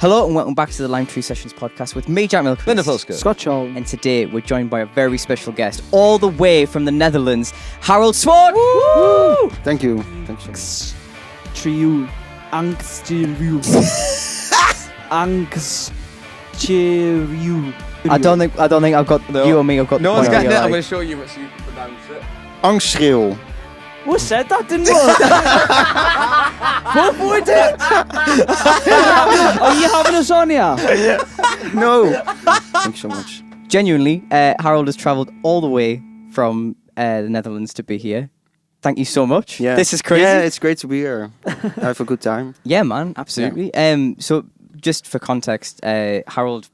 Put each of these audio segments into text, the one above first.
Hello and welcome back to the Lime Tree Sessions podcast with me, Jack Milk, Linda Polska, Scott Charles. and today we're joined by a very special guest, all the way from the Netherlands, Harold Swart. Woo! Thank you. Thank you so much. Trio. Angstiriu. Angstiriu. I don't think I've got you or me. I've got. No one's the point. getting it. I'm going to show you what you pronounce it. Angstschreeuw. We said that, didn't we? Both we did. Are you having us on here? No. Thank you so much. Genuinely, Harold has travelled all the way from the Netherlands to be here. Thank you so much. Yeah. This is crazy. Yeah, it's great to be here. I have a good time. Yeah, man, absolutely. So just for context, Harold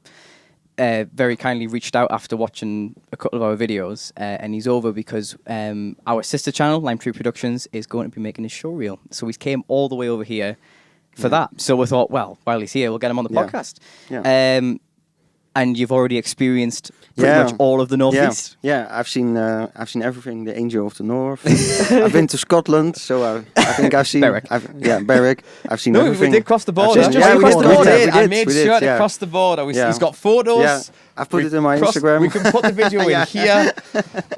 very kindly reached out after watching a couple of our videos, and he's over because our sister channel, Lime Tree Productions, is going to be making a show reel. So he came all the way over here for that. So we thought, well, while he's here, we'll get him on the podcast. Yeah. And you've already experienced pretty much all of the Northeast. Yeah, I've seen everything. The Angel of the North. I've been to Scotland, so I think I've seen Berwick. Berwick. I've seen everything. We did cross the border. I've seen- yeah, we crossed did, the border. we did, I made we sure did, to yeah. cross the border. Yeah. He's got photos. Yeah, I've put it in my crossed- Instagram. We can put the video in Yeah. here.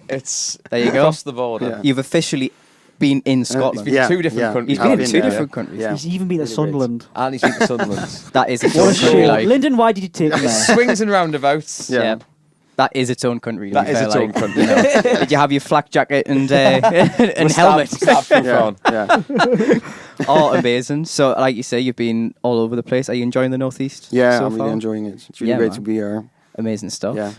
It's There you go. Across the border. Yeah. You've officially been in Scotland. been to two different countries. He's been in I've two there, different countries. Yeah. He's even been to Really Sunderland. And he's been to Sunderland. That is its What own a country. show. Like. Lyndon, why did you take him there? Swings and roundabouts. Yeah. Yeah. That is its own country. to That be is fair, its own country. you know. Did you have your flak jacket and and helmet? Stabbed from Yeah. front. Yeah. Oh, amazing. So, like you say, you've been all over the place. Are you enjoying the Northeast? Yeah, so I'm really far? enjoying it. It's really Yeah, great man. to be here. Amazing stuff. Yeah.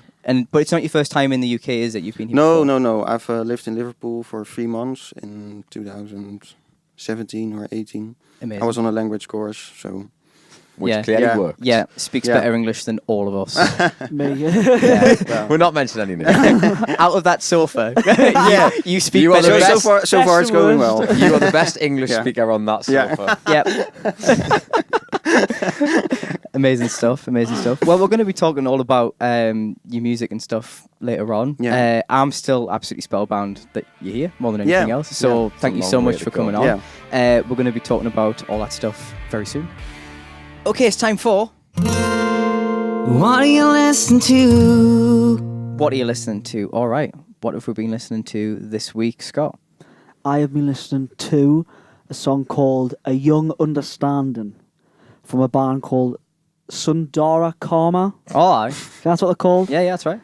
But it's not your first time in the UK, is it? You've been here No, before? no. I've lived in Liverpool for 3 months in 2017 or 18. Amazing. I was on a language course, so Which Yeah. clearly Yeah. worked. Yeah, speaks Yeah. better English than all of us. Me. well, We're not mentioning any names. Out of that sofa, Yeah. you speak You are better the English. so best- far it's going well. You are the best English Yeah. speaker on that Yeah. sofa. Yep. Amazing stuff. Well, we're going to be talking all about your music and stuff later on. Yeah. I'm still absolutely spellbound that you're here more than anything Yeah. else. So Yeah. thank you It's a so long much way for to go. coming on. Yeah. We're going to be talking about all that stuff very soon. Okay, it's time for... What are you listening to? What are you listening to? All right. What have we been listening to this week, Scott? I have been listening to a song called A Young Understanding from a band called Sundara Karma. Oh, aye. That's what they're called. Yeah, that's right.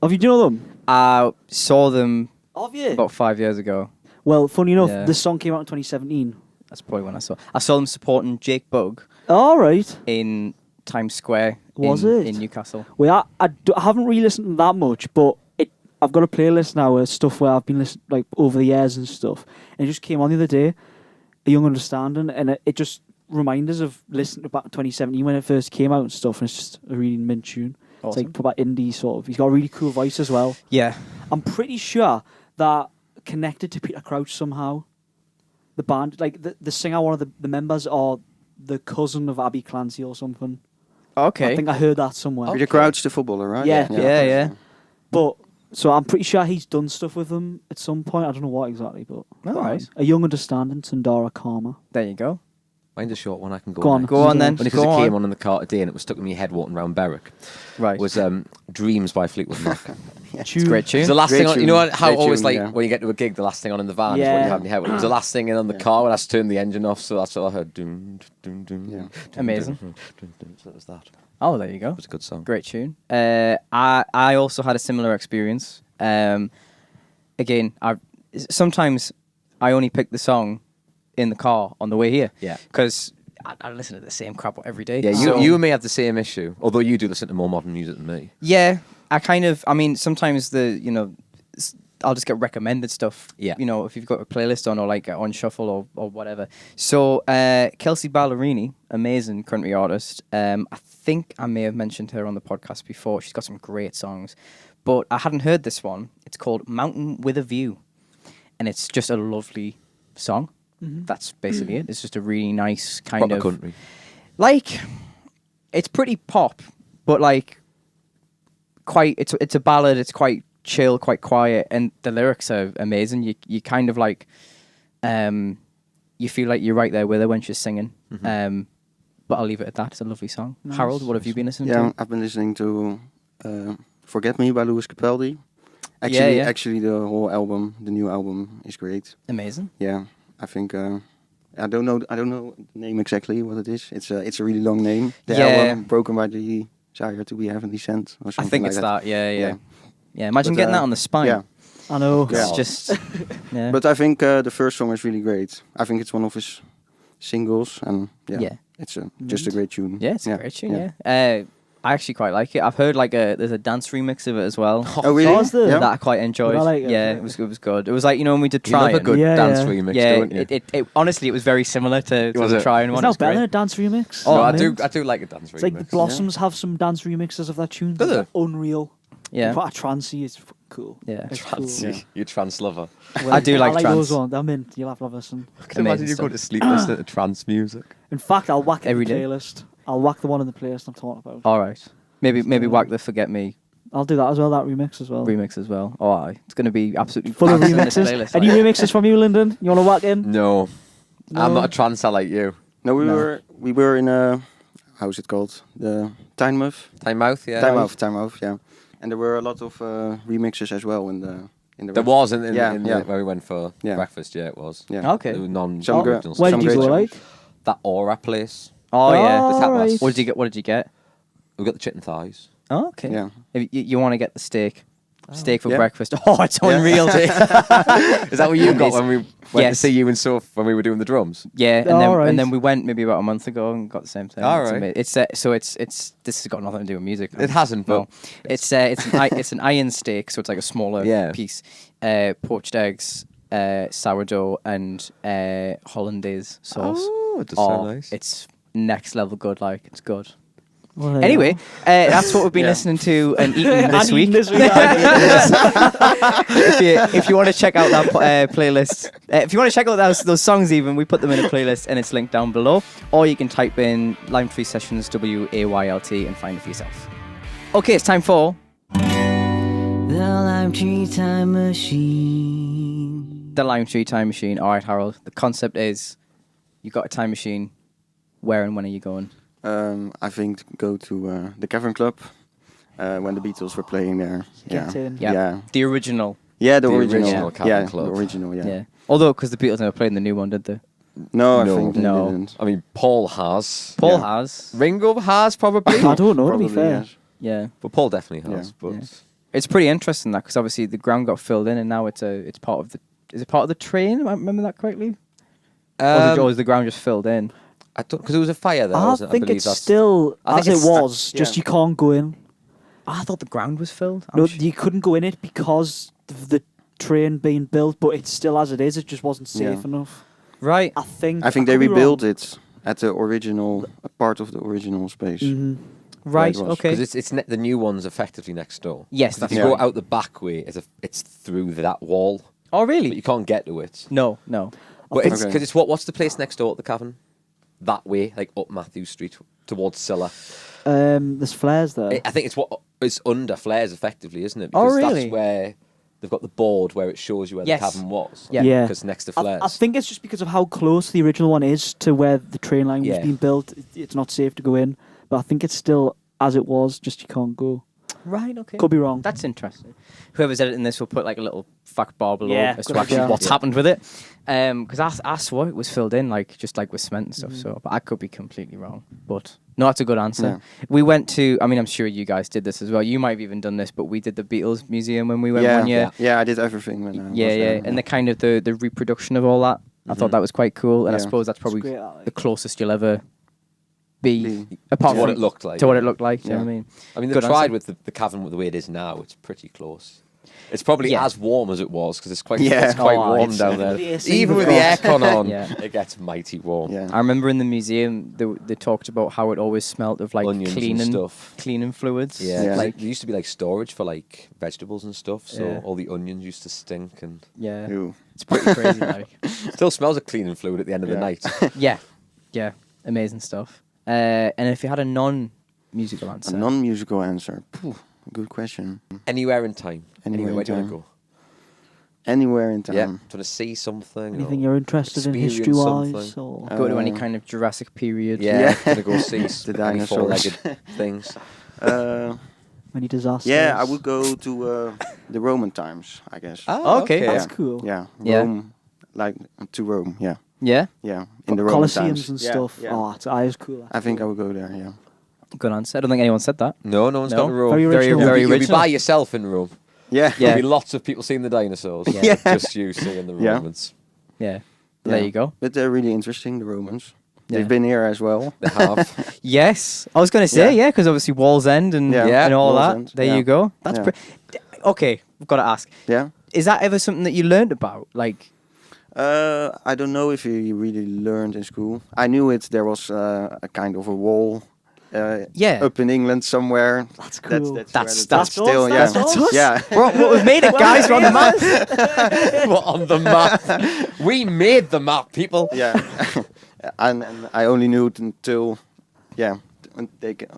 Have you know them? I saw them Have you? about 5 years ago. Well, funny enough, Yeah. this song came out in 2017. That's probably when I saw them supporting Jake Bugg All right. in Times Square. Was in, it? in Newcastle? Well, I haven't really listened to that much, but I've got a playlist now of stuff where I've been listening like over the years and stuff. And it just came on the other day, A Young Understanding, and it just reminds us of listening to back in 2017 when it first came out and stuff. And it's just a really mint tune. Awesome. It's like about indie sort of. He's got a really cool voice as well. Yeah. I'm pretty sure that connected to Peter Crouch somehow. The band, like the singer, one of the members, are the cousin of Abby Clancy or something. Okay. I think I heard that somewhere. Peter Crouch, the footballer, right? Yeah. Yeah. But so I'm pretty sure he's done stuff with them at some point. I don't know what exactly, but Alright. A Young Understanding, Sundara Karma. There you go. Mine's a short one. I can go. Go on. next. Go on then. Only Go because it on. came on in the car today and it was stuck in my head walking around Berwick. Right. Was Dreams by Fleetwood Mac. It's a great tune. It was the last Great thing on. You know tune. how Great always tune, like yeah. when you get to a gig, the last thing on in the van is what Yeah. you have in your head. It was the last thing in on the car when I turned the engine off, so that's all I heard. Doom, doom, doom, Yeah. doom, Amazing. doom, doom, doom. So that was that. It Oh, there you go. was a good song. Great tune. I also had a similar experience. Again, sometimes I only pick the song in the car on the way here. Yeah. Because I listen to the same crap every day. Yeah, So- you and me have the same issue, although you do listen to more modern music than me. Yeah, I mean, sometimes I'll just get recommended stuff. Yeah. You know, if you've got a playlist on or like on shuffle or whatever. So, Kelsey Ballerini, amazing country artist. I think I may have mentioned her on the podcast before. She's got some great songs, but I hadn't heard this one. It's called Mountain with a View, and it's just a lovely song. That's basically it. It's just a really nice kind Proper of country. like, it's pretty pop, but like quite. It's a ballad. It's quite chill, quite quiet, and the lyrics are amazing. You kind of like, you feel like you're right there with her when she's singing. But I'll leave it at that. It's a lovely song. Nice. Harold, what have you been listening Yeah, to? I've been listening to Forget Me by Louis Capaldi. Yeah. Actually, the whole album, the new album, is great. Amazing. Yeah, I think I don't know the name exactly what it is. It's a really long name. The Yeah. album Broken by the Desire to Be Heavenly Sent or I something think like it's that. that. Yeah. Yeah. Yeah, imagine But, getting that on the spine. Yeah, I know. Yeah. It's just. Yeah. but I think the first song is really great. I think it's one of his singles, and Yeah. it's just a great tune. Yeah, it's a great tune. Yeah. I actually quite like it. I've heard there's a dance remix of it as well. Oh really? So is there? Yeah. That I quite enjoyed. I like it. Yeah, it was good. It was like when we did You love Try. a good Yeah, dance yeah. remix, Yeah, don't you? it honestly it was very similar to Was the it? Try and It's one. now It's better than great. a dance remix. Oh, No, I mint. do like a dance It's remix. like the Blossoms have some dance remixes of that tune. Do they? They're unreal. Yeah. But trancey is cool. Yeah. It's Trance, cool. you trance lover. Well, I do like those trance. ones. I'm in. You'll have to listen. I can imagine Amazing you go stuff. to sleep listening to trance music. In fact, I'll whack it in Every the day? playlist. I'll whack the one in the playlist I'm talking about. All right. Maybe whack the Forget Me I'll do that as well. That remix as well. remix as well. Oh, aye. It's going to be absolutely Full of bouncing on this remixes. playlist, Any like. remixes from you, Lyndon? You want to whack in? No. I'm No? not a trancer like you. No, we No. were in how's it called? The Tynemouth. Time mouth, yeah. Tynemouth, yeah. And there were a lot of remixes as well in the There was in Yeah. where we went for Yeah. breakfast, yeah, it was. Yeah. Okay. There were non Some gr- original Where Some did you great go, songs. like? That Aura place. Oh, yeah. Oh, The tap right. last. What did you get? We got the chicken thighs. Oh, okay. Yeah. If you want to get the steak. Steak for Yeah. breakfast. Oh, it's unreal. Is that what you got when we went to Yes. see you and Soph when we were doing the drums? Yeah, and All right. then we went maybe about a month ago and got the same thing. All It's right. It's this has got nothing to do with music. It hasn't, No, but it's it's an iron steak, so it's like a smaller Yeah. piece. Poached eggs, sourdough, and hollandaise sauce. Oh, it does sound nice. It's next level good. Like it's good. Well, there you Anyway, go. that's what we've been Yeah. listening to and eating this And week. eating this week. if you want to check out that playlist, if you want to check out those songs, even we put them in a playlist and it's linked down below, or you can type in Lime Tree Sessions WAYLT and find it for yourself. Okay, it's time for The Lime Tree Time Machine. the Lime Tree Time Machine. All right, Harold. The concept is you got a time machine. Where and when are you going? I think go to the Cavern Club when the Beatles were playing there. Get in. Yeah. Yeah. The original. Yeah, the The original. original Cavern yeah, Club. the original. Yeah. Yeah. Although, because the Beatles never played in the new one, did they? No, I No. think they No. didn't. I mean, Paul has. Paul Yeah. has. Ringo has probably. I don't know, to Probably, be fair. yes. Yeah. But Paul definitely has. Yeah. But Yeah. It's pretty interesting that because obviously the ground got filled in and now it's part of the. Is it part of the train? Am I remember that correctly? Or is the ground just filled in? I don't, because there was a fire there. I wasn't think believe it's that's- still I as think it it's was, just yeah. you can't go in. I thought the ground was filled. I'm No, sh- you couldn't go in it because of the train being built, but it's still as it is. It just wasn't safe Yeah. enough. right. I think. I think I they could be rebuilt wrong. it at the original part of the original space. Mhm. Right. it was. Okay. Because it's the new one's effectively next door. Yes, 'Cause that's if you go right. out the back way, it's through that wall, Oh, but really? you can't get to it. No. But it's Okay. because it's what's the place next door at the cavern? That way, like up Matthew Street towards Scylla. There's flares there. I think it's under Flares effectively, isn't it? Oh, Because really? that's where they've got the board where it shows you where Yes. the cavern was. Yeah. Yeah. Because next to Flares. I think it's just because of how close the original one is to where the train line was Yeah. being built. It's not safe to go in, but I think it's still as it was. Just you can't go. Right. Okay. Could be wrong. That's interesting. Whoever's editing this will put like a little fact bar below Yeah, as to good actually idea. what's Yeah. happened with it. Because I swore it was filled in like just like with cement and stuff. Mm-hmm. So, but I could be completely wrong. But no, that's a good answer. Yeah. We went to. I mean, I'm sure you guys did this as well. You might have even done this, but we did the Beatles museum when we went yeah, one year. yeah, I did everything when I Yeah, was there, and the kind of the reproduction of all that. I thought Mhm. that was quite cool, and I Yeah. suppose that's It's probably great, that, like. the closest you'll ever be, Be- apart to from what it looked like. to what it looked like. Do you know Yeah. what I mean? I mean, Good they've tried answer. with the cavern with the way it is now. It's pretty close. It's probably Yeah. as warm as it was because it's quite Yeah. it's quite Oh, warm it's, down uh, there. With the AC, Even with of the course. aircon on, Yeah. it gets mighty warm. Yeah. I remember in the museum they talked about how it always smelled of like Onions and cleaning stuff. cleaning fluids. Yeah, Yeah. 'cause like there used to be like storage for like vegetables and stuff, so Yeah. all the onions used to stink, and yeah, Ew. it's pretty crazy. Like still smells of cleaning fluid at the end of the Yeah. night. yeah, amazing stuff. And if you had a non-musical A answer, non-musical answer. Phew, good question. Anywhere in time. Anywhere Anywhere, in where do you time. want Anywhere in town. Yeah, trying to see something. Anything or you're interested in experience history-wise? something. Or Go to any Uh, kind of Jurassic period. Yeah, gonna go see The any dinosaurs. four-legged things. any disasters? Yeah, I would go to the Roman times, I guess. Oh, Okay. That's Yeah. cool. Yeah, Yeah. Rome, like to Rome. Yeah, Yeah? yeah, in the Roman Colosseums times and Yeah, stuff. Yeah. Oh, that is cool. I think I would go there. Yeah. Good answer. I don't think anyone said that. No, no one's No. got the Rome. Very Very, original. very You'll be original. by yourself in Rome. Yeah. Yeah. There'll be lots of people seeing the dinosaurs. Yeah. Just you seeing the Yeah. Romans. Yeah. There you go. But they're really interesting, the Romans. Yeah. They've been here as well. They have. Yes. I was going to say, Yeah. yeah, because obviously Wall's End and, Yeah. and all Wall's that. End, There yeah. you go. That's Yeah. okay, I've got to ask. Yeah. Is that ever something that you learned about? Like, I don't know if you really learned in school. I knew it. There was a kind of a wall. Yeah. Up in England somewhere. That's cool. That's- where that's still, us, yeah. that's us. Yeah. we've made it, guys. We're on the map. What on the map? We made the map, people. Yeah. and I only knew it until,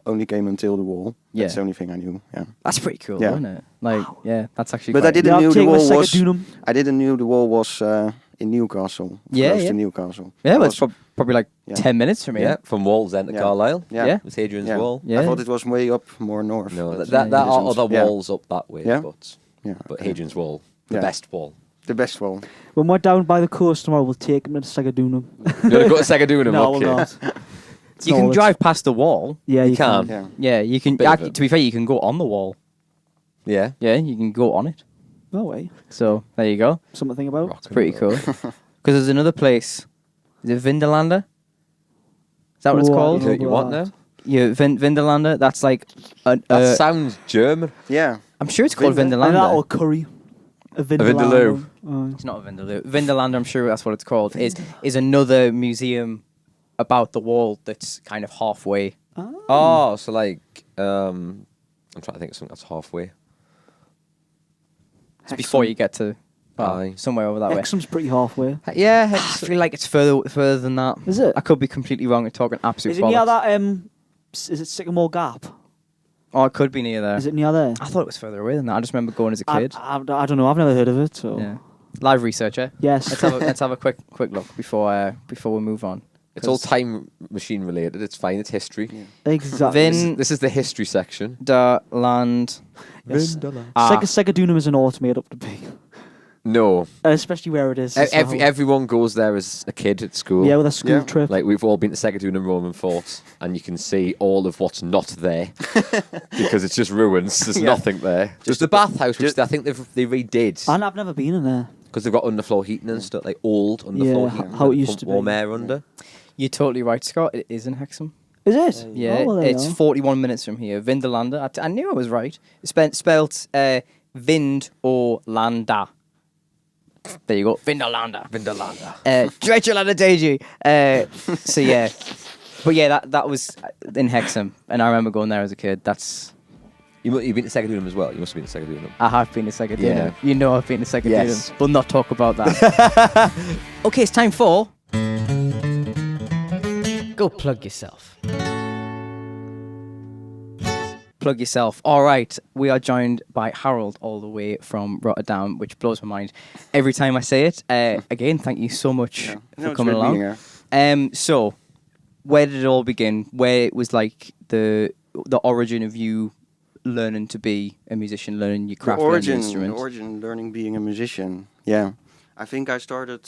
only came until the wall. Yeah. That's the only thing I knew. Yeah. That's pretty cool, Yeah. isn't it? Like, yeah, that's actually But I quite- didn't Yeah, knew the take wall my was. Sacadunum. I didn't knew the wall was in Newcastle. Yeah, Close yeah. to Newcastle. Yeah, I well, it's was- probably like Yeah. 10 minutes from here. Yeah, from Wall's End to Yeah. Carlisle. Yeah. Yeah. With Hadrian's Yeah. Wall. Yeah. I thought it was way up more north. No, but that it there are isn't. other Yeah. walls up that way, Yeah. but Yeah. Hadrian's Wall, the Yeah. best wall. The best wall. When we're down by the coast tomorrow, we'll take him to Sacadunum. You want to go to Sacadunum? No, Okay. we'll not. It's You not can all drive past the wall. Yeah, you can. can. Yeah. Yeah, you can. Bit of Actually, it. to be fair, you can go on the wall. Yeah. Yeah, you can go on it. No way. So there you go. Something to think about. Rock It's pretty and roll. cool. Because there's another place. Is it Vindelander? Is that what it's Oh, I called? don't know. You want now? Yeah, Vindelander. That's like. That sounds German. Yeah. I'm sure it's called Vinde- And that or Vindelander. curry. A Vindaloo. Vindaloo. It's not a Vindaloo. Vindelander, I'm sure that's what it's called. Is another museum about the wall that's kind of halfway. Oh, so like, I'm trying to think of something that's halfway. It's before you get to Aye. somewhere over that way. Hexham's pretty halfway. Yeah, I feel like it's further than that. Is it? I could be completely wrong and talking absolute Is it near bollocks. that? Is it Sycamore Gap? Oh, it could be near there. Is it near there? I thought it was further away than that. I just remember going as a kid. I don't know. I've never heard of it. So Yeah. Live researcher. yes. Let's have a quick look before we move on. It's all time machine related. It's fine. It's history. exactly. This is the history section. The land. Yes. Ah. Sacadunum is an art made up to be, No, especially where it is. It's how- everyone goes there as a kid at school. yeah, with a school Yeah. trip. Like we've all been to Sacadunum Roman Fort, and you can see all of what's not there because it's just ruins. There's Yeah. nothing there. Just the bathhouse, which just- I think they redid and I've never been in there. because they've got underfloor heating and stuff, like old underfloor Yeah, heating. how it that used pump to be. warm air under. You're totally right, Scott. It is in Hexham. Is it? Yeah, Oh, well, there you it's are. 41 minutes from here. Vindelander. I knew I was right. It's spelt Vind or Landa. There you go. Vindelander. Drechelanda Deji. So yeah. But yeah, that was in Hexham. And I remember going there as a kid. You've been to Sacadunum as well. You must have been to Sacadunum. I have been to Sacadunum. Yeah. You know I've been to Sacadunum. Yes. We'll not talk about that. Okay, it's time for... Go plug yourself. Plug yourself. All right, we are joined by Harold all the way from Rotterdam, which blows my mind every time I say it. Again, thank you so much Yeah. for No, it's coming great being along. here. So, where did it all begin? Where it was like the origin of you learning to be a musician, learning your craft, learning your instrument? The origin, learning being a musician. Yeah, I think I started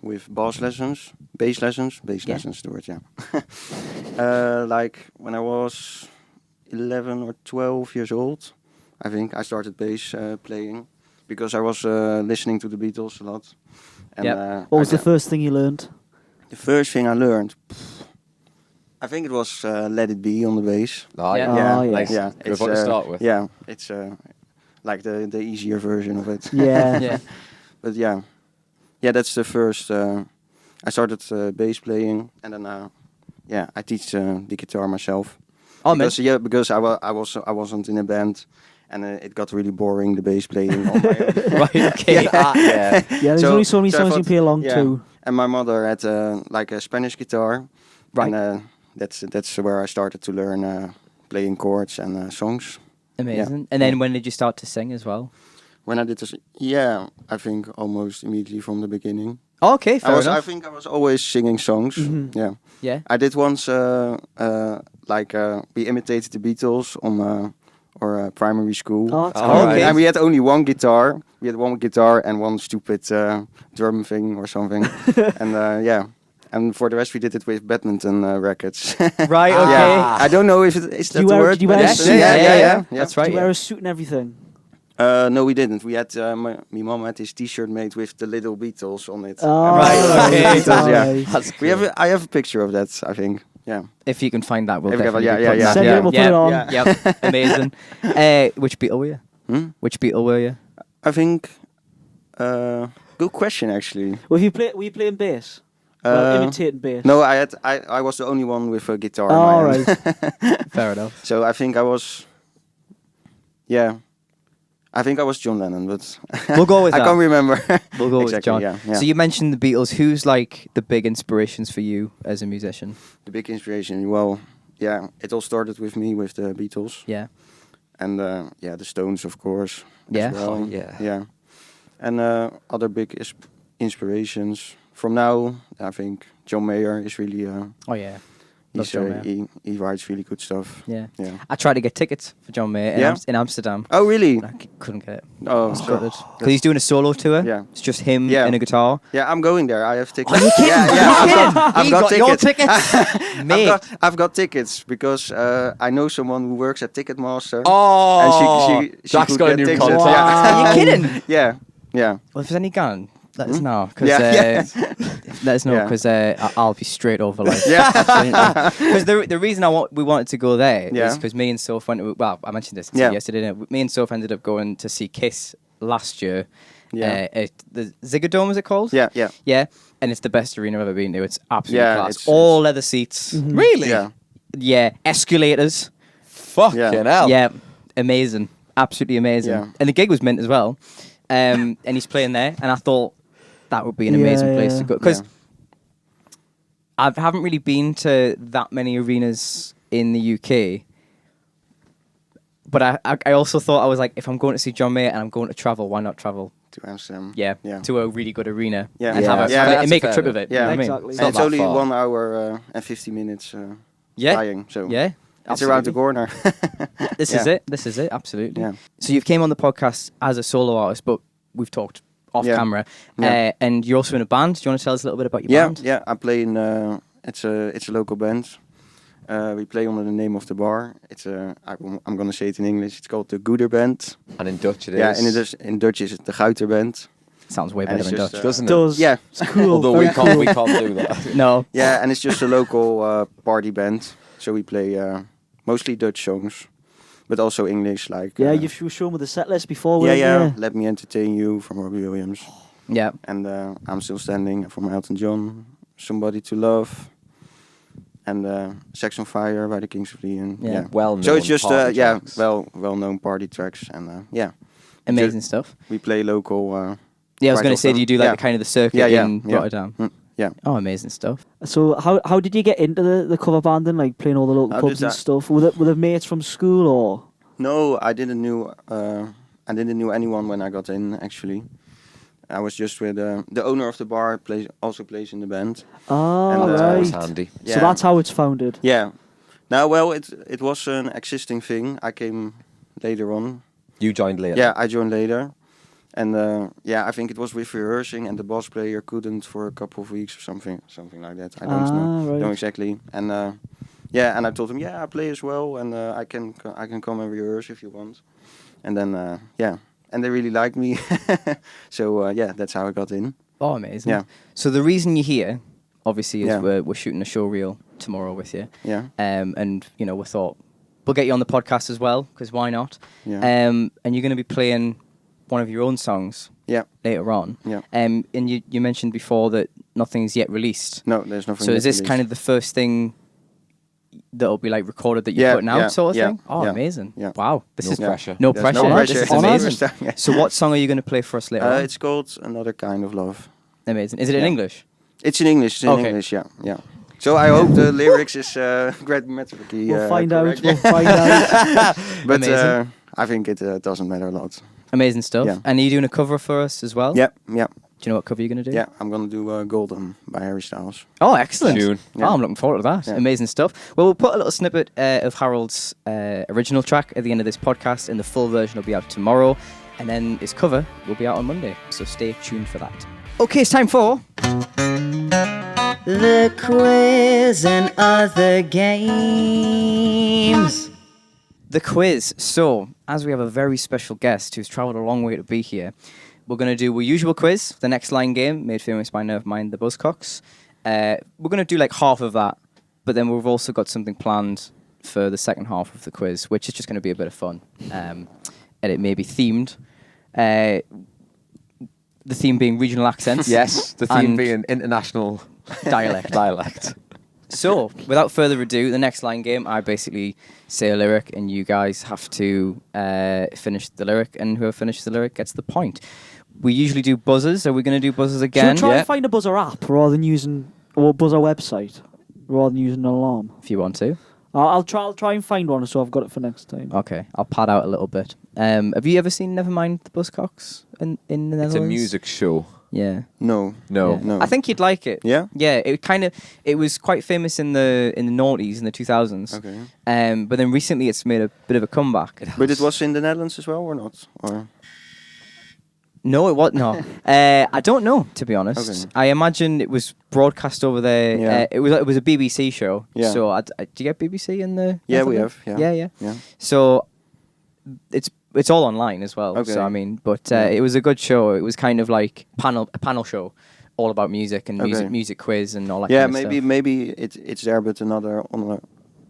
with bass lessons, bass lessons, Yeah. lessons. The word, yeah. Like when I was 11 or 12 years old, I think I started bass playing because I was listening to the Beatles a lot. And, Yep. What was the first thing you learned? the first thing I learned? I think it was Let It Be on the bass. Oh, Yeah. Oh, yeah. Nice. Yeah, Good one to start with. Yeah, it's like the easier version of it. Yeah. Yeah. But yeah, that's the first. I started bass playing, and then I teach the guitar myself. Oh, man. Because I wasn't in a band, and it got really boring the bass playing on my own. Right, okay. Yeah. Yeah, there's So- only so many so I songs you thought- play along yeah. to. And my mother had like a Spanish guitar, Right. and that's where I started to learn playing chords and songs. Amazing. And then when did you start to sing as well? When I did this, yeah, I think almost immediately from the beginning. Okay, fair I enough. think I was always singing songs. Mhm. Yeah, Yeah. I did once we imitated the Beatles on our primary school. Oh, that's Oh, cool. okay. And we had only one guitar. We had one guitar and one stupid drum thing or something. And yeah. And for the rest, we did it with badminton rackets. Right, okay. Yeah. I don't know if it is Did that you the wear- word. did you wear but a it's- suit? yeah. That's Do right. you wear Yeah. a suit and everything? No, we didn't. We had my mom had his T-shirt made with the little Beatles on it. Oh, Right, okay. Beatles, yeah. nice. That's We have. I have a picture of that. I think. Yeah. If you can find that, we'll If you have a- definitely yeah, be yeah, putting Send that. it, we'll put it on. Yeah. Yep, amazing. Which Beatle were you? Hmm? Which Beatle were you? I think. Good question, actually. Well, were you playing bass? Well, imitating bass. No, I was the only one with a guitar. in my All hand. right. Fair enough. So I think I was. Yeah. I think I was John Lennon, but We'll go with I that. can't remember. We'll go with Exactly, John. yeah. So you mentioned the Beatles. Who's like the big inspirations for you as a musician? The big inspiration. Well, yeah, it all started with me with the Beatles, Yeah. and yeah, the Stones, of course. Yeah. As well. Oh, yeah. Yeah. And other big inspirations. From now, I think John Mayer is really. Oh yeah. Love He's, John Mayer. he writes really good stuff. Yeah. Yeah. I tried to get tickets for John Mayer in, Yeah? in Amsterdam. Oh really? I couldn't get it. Oh, I was so- gutted. Because he's doing a solo tour. Yeah. It's just him Yeah. and a guitar. Yeah, I'm going there. I have tickets. Are you kidding? Yeah, Are yeah. you kidding? I've He's got your tickets. tickets. Mate. I've got tickets because I know someone who works at Ticketmaster. Oh, And she Jack's could got a get new tickets. contact. Yeah. Are you kidding? Yeah, yeah. Well, if there's any gun, let us know. Cause, Yeah. let us know Yeah. because I'll be straight over. Like, Yeah. Because the reason we wanted to go there is Yeah. because me and Soph went. Well, I mentioned this Yeah. yesterday. Didn't I? Me and Soph ended up going to see Kiss last year. Yeah. At the Ziggo is it called? Yeah, yeah. Yeah, and it's the best arena I've ever been to. It's absolutely Yeah, class. it's- All leather seats. Really? Yeah. Yeah, escalators. Fucking Yeah. hell. Yeah, amazing. Absolutely amazing. Yeah. And the gig was mint as well. And he's playing there, and I thought that would be an amazing place to go. Because Yeah. I haven't really been to that many arenas in the UK. But I also thought, I was like, if I'm going to see John Mayer and I'm going to travel, why not travel? To Amsterdam. Yeah, Yeah. to a really good arena. Yeah. And, Yeah. have a, Yeah, and that's make a fair trip of enough. it. Yeah. You know what I mean? Exactly. It's And not it's that only far. 1 hour and 50 minutes Yeah. flying. So Yeah. it's around the absolutely. corner. This is Yeah. it. This is it. Absolutely. Yeah. So you've came on the podcast as a solo artist, but we've talked off Yeah. camera. Yeah. And you're also in a band. Do you want to tell us a little bit about your Yeah, band? yeah. I play in. It's a local band. We play under the name of the bar. I'm gonna say it in English. It's called the Goeder Band. And in Dutch it is. Yeah, in Dutch is it the Guiter Band. Sounds way And better it's in just, Dutch. doesn't it? Does. Yeah, It's cool. Although very we can't, cool. we can't do that. No. yeah, and it's just a local party band. So we play mostly Dutch songs, but also English. Like Yeah, you've shown with the set list before. yeah, weren't yeah. you? Let Me Entertain You from Robbie Williams, Yeah. and I'm Still Standing from Elton John. Somebody to Love, and Sex on Fire by the Kings of Leon. Yeah. Yeah. Well known. So it's just party yeah, tracks. well-known party tracks, and yeah, Amazing stuff. we play local. Yeah, I was quite going to say, often. do you do like Yeah. the kind of the circuit Yeah, yeah, in yeah. Rotterdam? Yeah. Oh, amazing stuff. So how did you get into the cover band and like playing all the local How pubs did and that- stuff? Were the mates from school or? No, I didn't knew anyone when I got in. Actually, I was just with the owner of the bar. Also plays in the band. Ah, And, That's right. always handy. So that's how it's founded. Yeah. Now, well, it was an existing thing. I came later on. You joined later. Yeah, I joined later. And yeah, I think it was with rehearsing, and the bass player couldn't for a couple of weeks or something like that. I don't know Right. exactly. And yeah, and I told him, yeah, I play as well, and I can come and rehearse if you want. And then yeah, and they really liked me, so yeah, that's how I got in. Oh, amazing. Yeah. So the reason you're here, obviously, is Yeah. we're shooting a show reel tomorrow with you. Yeah, And, you know, we thought we'll get you on the podcast as well, because why not? yeah, And you're going to be playing one of your own songs yeah, later on. yeah. And you mentioned before that nothing's yet released. No, there's nothing. So is this kind of the first thing that'll be like recorded that you're Yeah, putting out, yeah, sort of yeah, thing? Oh, yeah, amazing. yeah. Wow. This No is pressure. No There's pressure. No man. pressure. This It's is on us. amazing. So what song are you going to play for us later on? It's called Another Kind of Love. Amazing. Is it in Yeah. English? It's in English. It's in Okay. English. Yeah, yeah. So I hope the lyrics is grammatically We'll find out. correct. We'll find out. But Amazing. I think it doesn't matter a lot. Amazing stuff. Yeah. And are you doing a cover for us as well? Yeah. Do you know what cover you're going to do? Yeah, I'm gonna do Golden by Harry Styles. Oh, excellent. Tune. Yeah. Oh, I'm looking forward to that. Yeah. Amazing stuff. Well, we'll put a little snippet of Harold's original track at the end of this podcast, and the full version will be out tomorrow. And then his cover will be out on Monday. So stay tuned for that. Okay, it's time for... The quiz and other games. The quiz. So, as we have a very special guest who's travelled a long way to be here, we're going to do our usual quiz, the next line game, made famous by Nerve Mind, the Buzzcocks. We're going to do like half of that, but then we've also got something planned for the second half of the quiz, which is just going to be a bit of fun. And it may be themed. The theme being regional accents. Yes, the theme And being international dialect. dialect. So, without further ado, the next line game, I basically say a lyric and you guys have to finish the lyric, and whoever finishes the lyric gets the point. We usually do buzzers. Are we going to do buzzers Should again? we try and find a buzzer app rather than using or buzzer website rather than using an alarm? If you want to. I'll try and find one so I've got it for next time. Okay, I'll pad out a little bit. Have you ever seen Nevermind the Buzzcocks in the Netherlands? It's a music show. Yeah. No. No. Yeah. No. I think you'd like it. Yeah? Yeah, it was quite famous in the noughties, in the 2000s. Okay. But then recently it's made a bit of a comeback. But it was in the Netherlands as well, or not? Or No, it was no. I don't know, to be honest. Okay. I imagine it was broadcast over there. Yeah. It was a BBC show. Yeah. So do you get BBC in the? Yeah, we Netherlands? have, yeah. Yeah. So it's all online as well. Okay. So I mean, but Yeah. it was a good show. It was kind of like a panel show, all about music and Okay. music quiz and all that. yeah, kind of maybe it's there, but under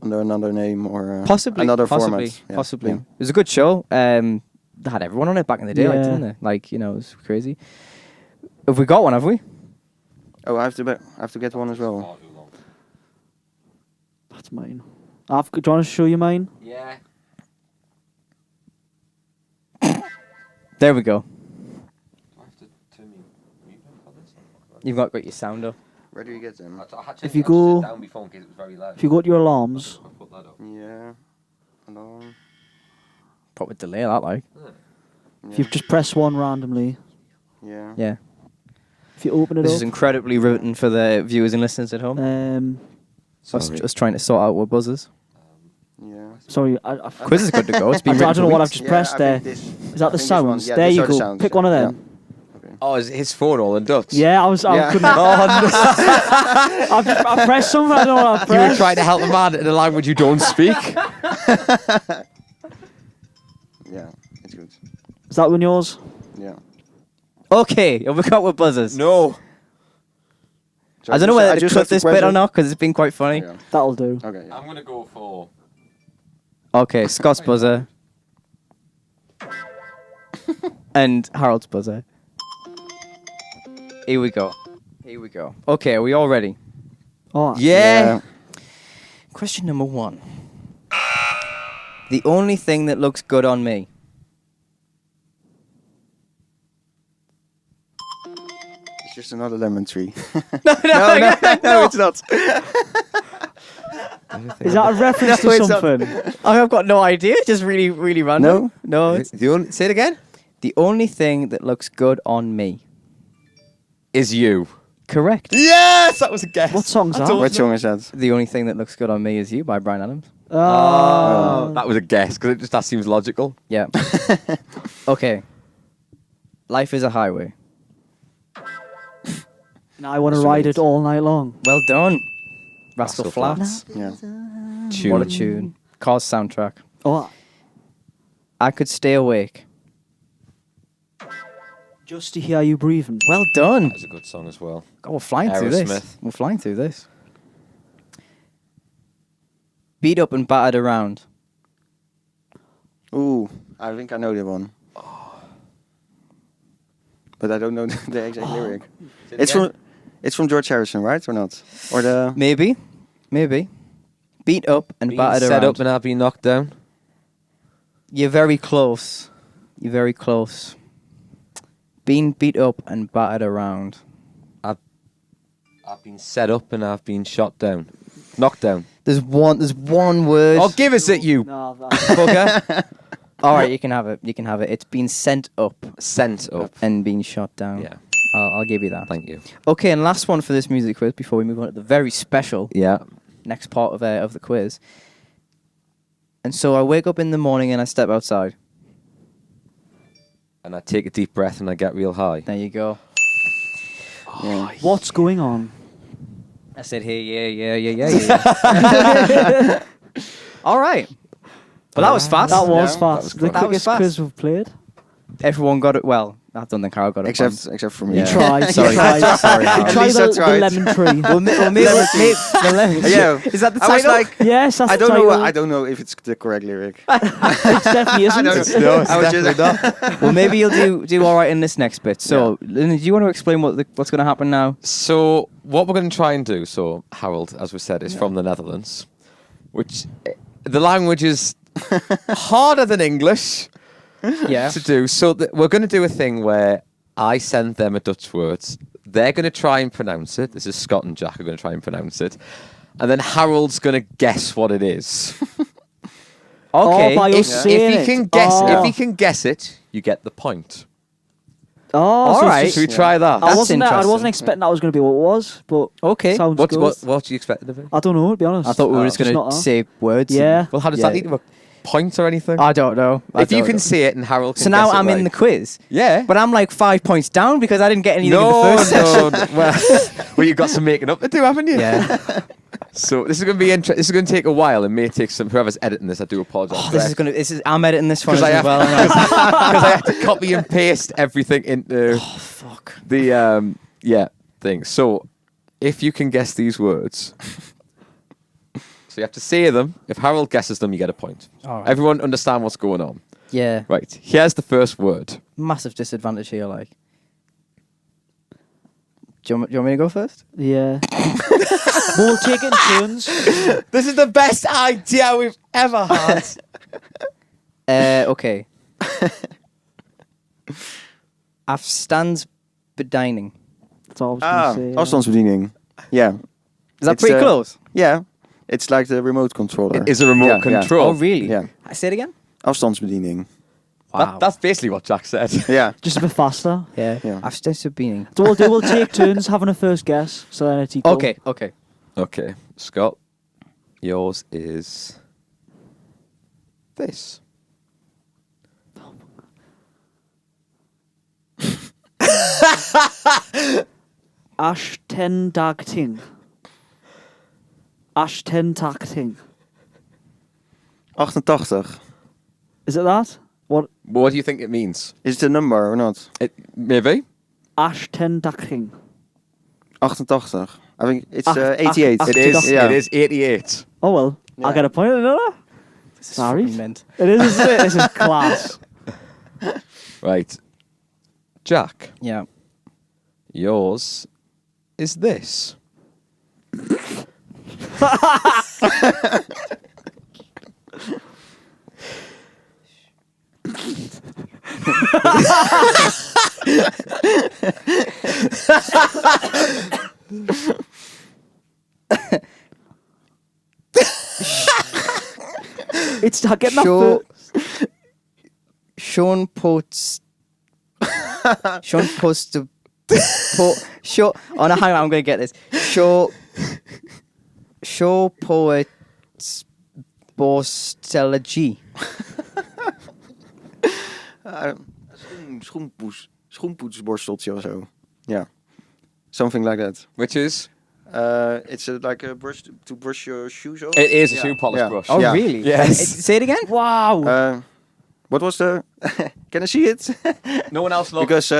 another name or possibly another possibly format. Yeah. possibly. Yeah. It was a good show. They had everyone on it back in the day, like, Yeah. didn't they? Like, it was crazy. Have we got one? Have we? Oh, I have to get one as well. That's mine. Do you want to show you mine? Yeah. There we go. Do I have to turn me mute on this? You've got your sound up. Where do you get them? If you go- down before in case it was very loud. If you go to your alarms, I'll put that up. Yeah. Alarm. Proper delay that, like. if you just press one randomly, Yeah. Yeah. if you open it This is up, incredibly riveting for the viewers and listeners at home. Us Sorry. just trying to sort out what buzzers. Yeah. sorry, Quiz is good to go. It's been I written don't know for what I've weeks. just pressed there. Is that the sounds? There you go. Pick one of them. Oh, is his phone all in Dutch? Yeah, I couldn't. I pressed something. I don't know what I You pressed. were trying to help the man in a language you don't speak. Yeah, it's good. Is that one yours? Yeah. Okay, have we got what buzzers? No. So I don't know whether to just cut have to this press bit or it? not because it's been quite funny. Yeah. That'll do. Okay. Yeah. I'm going to go for... Okay, Scott's buzzer. And Harold's buzzer. Here we go. Okay, are we all ready? Oh, Yeah. Question number 1. The only thing that looks good on me. It's just another lemon tree. No, it's not. Is that a reference No, to it's not. something? I've got no idea. Just really, really random. No. It's Say it again. the only thing that looks good on me. Is you. Correct. Yes, that was a guess. What song's that? What song is that? The only thing that looks good on me is you by Bryan Adams. Oh. That was a guess because that seems logical. Yeah. Okay. Life is a highway. Now I want to ride it all night long. Well done. Rascal Rascal Flatts. Yeah. What a tune. Cars soundtrack. Oh, I could stay awake. just to hear you breathing. Well done. That was a good song as well. God, we're flying through this. Aerosmith. We're flying through this. Beat up and battered around. Ooh, I think I know that one. But I don't know the exact lyric. It's from George Harrison, right, or not? Or the Maybe. Beat up and Being battered set around. up and I've been knocked down. You're very close. Being beat up and battered around. I've been set up and I've been shot down. Knocked down. There's one word. Oh, give us it, you No, that. Bugger. All right, you can have it. You can have it. It's been sent up Sent up. and been shot down. Yeah. I'll give you that. Thank you. Okay, and last one for this music quiz before we move on to the very special Yeah. next part of the quiz. And so I wake up in the morning and I step outside. And I take a deep breath and I get real high. There you go. What's going on? I said, hey, yeah. All right. Well, that was fast. That was Yeah, fast. The That was quickest fast. quiz we've played. Everyone got it. Well, I don't think Harold got it. Except for me. Yeah. You tried. Sorry. You tried. Sorry, You Harold. At tried least I the tried. lemon tree. Well, maybe the lemon. Yeah. Is that the I was title? like, Yes, that's I the don't know. title. I don't know if it's the correct lyric. It definitely isn't. I don't know. I was just- Well, maybe you'll do all right in this next bit. So, Lynn, do you want to explain what's going to happen now? So what we're going to try and do, so Harold, as we said, is from the Netherlands, which the language is harder than English Yeah. to do. So we're going to do a thing where I send them a Dutch word. They're going to try and pronounce it. This is Scott and Jack are going to try and pronounce it. And then Harold's going to guess what it is. Okay. Oh, by us If saying he it. can guess, Oh. if he can guess it, you get the point. Oh, All so it's right. just- Should we try that? I That's wasn't interesting. expecting that was going to be what it was, but Okay. sounds What good. do you expect of it? I don't know, to be honest. I thought we were just It's going not to that. say words. Yeah. Well, how does Yeah. that lead to a point or anything? I don't know. If you can see it and Harold can So now guess it I'm in right. the quiz. Yeah. But I'm like 5 points down because I didn't get anything in the No, first session. well, you've got some making up to do, haven't you? Yeah. So this is going to be interesting. This is going to take a while and may take some. Whoever's editing this, I do apologise. Oh, I'm editing this one as Because I have well. because I have to copy and paste everything into Oh, fuck. the thing. So if you can guess these words, so you have to say them. If Harold guesses them, you get a point. All right. Everyone understand what's going on, Yeah. right? Here's the first word. Massive disadvantage here, like. Do you want me to go first? Yeah. We'll take it in turns. This is the best idea we've ever had. Okay. Afstandsbediening. That's all I was going to say. Afstandsbediening. Yeah. Is that It's, pretty close? Yeah. It's like the remote controller. It is a remote Yeah, yeah. control. Oh, really? Yeah. I say it again? Afstandsbediening. Wow. That's basically what Jack said. Yeah. Just a bit faster. Yeah. Yeah. Afstandsbediening. So we'll take turns having a first guess. So then it's equal. Okay. Okay, Scott, yours is this. Ashtendagting. Ashtendagting. 88. Is it that? What? What do you think it means? Is it a number or not? Maybe. Ashtendagting. 88. I think it's Ach- 88. ach- It is. Yeah. It is 88. Oh well. Yeah. I'll get a point. Another? This is Sorry. fucking meant. It is, isn't it? This is class. Right. Jack, Yeah. yours is this. It's not getting Show- that first. Sean Post. Sean Post. Show. Oh no, hang on. I'm gonna get this. Show poets. Borstology. Schoenpoetsborsteltje of zo. Yeah. Something like that. Which is? It's like a brush to brush your shoes off. It is a Yeah. shoe polish Yeah. brush. Oh Yeah. really? Yes. Say it again. Wow. What was the... Can I see it? No one else loves. Because...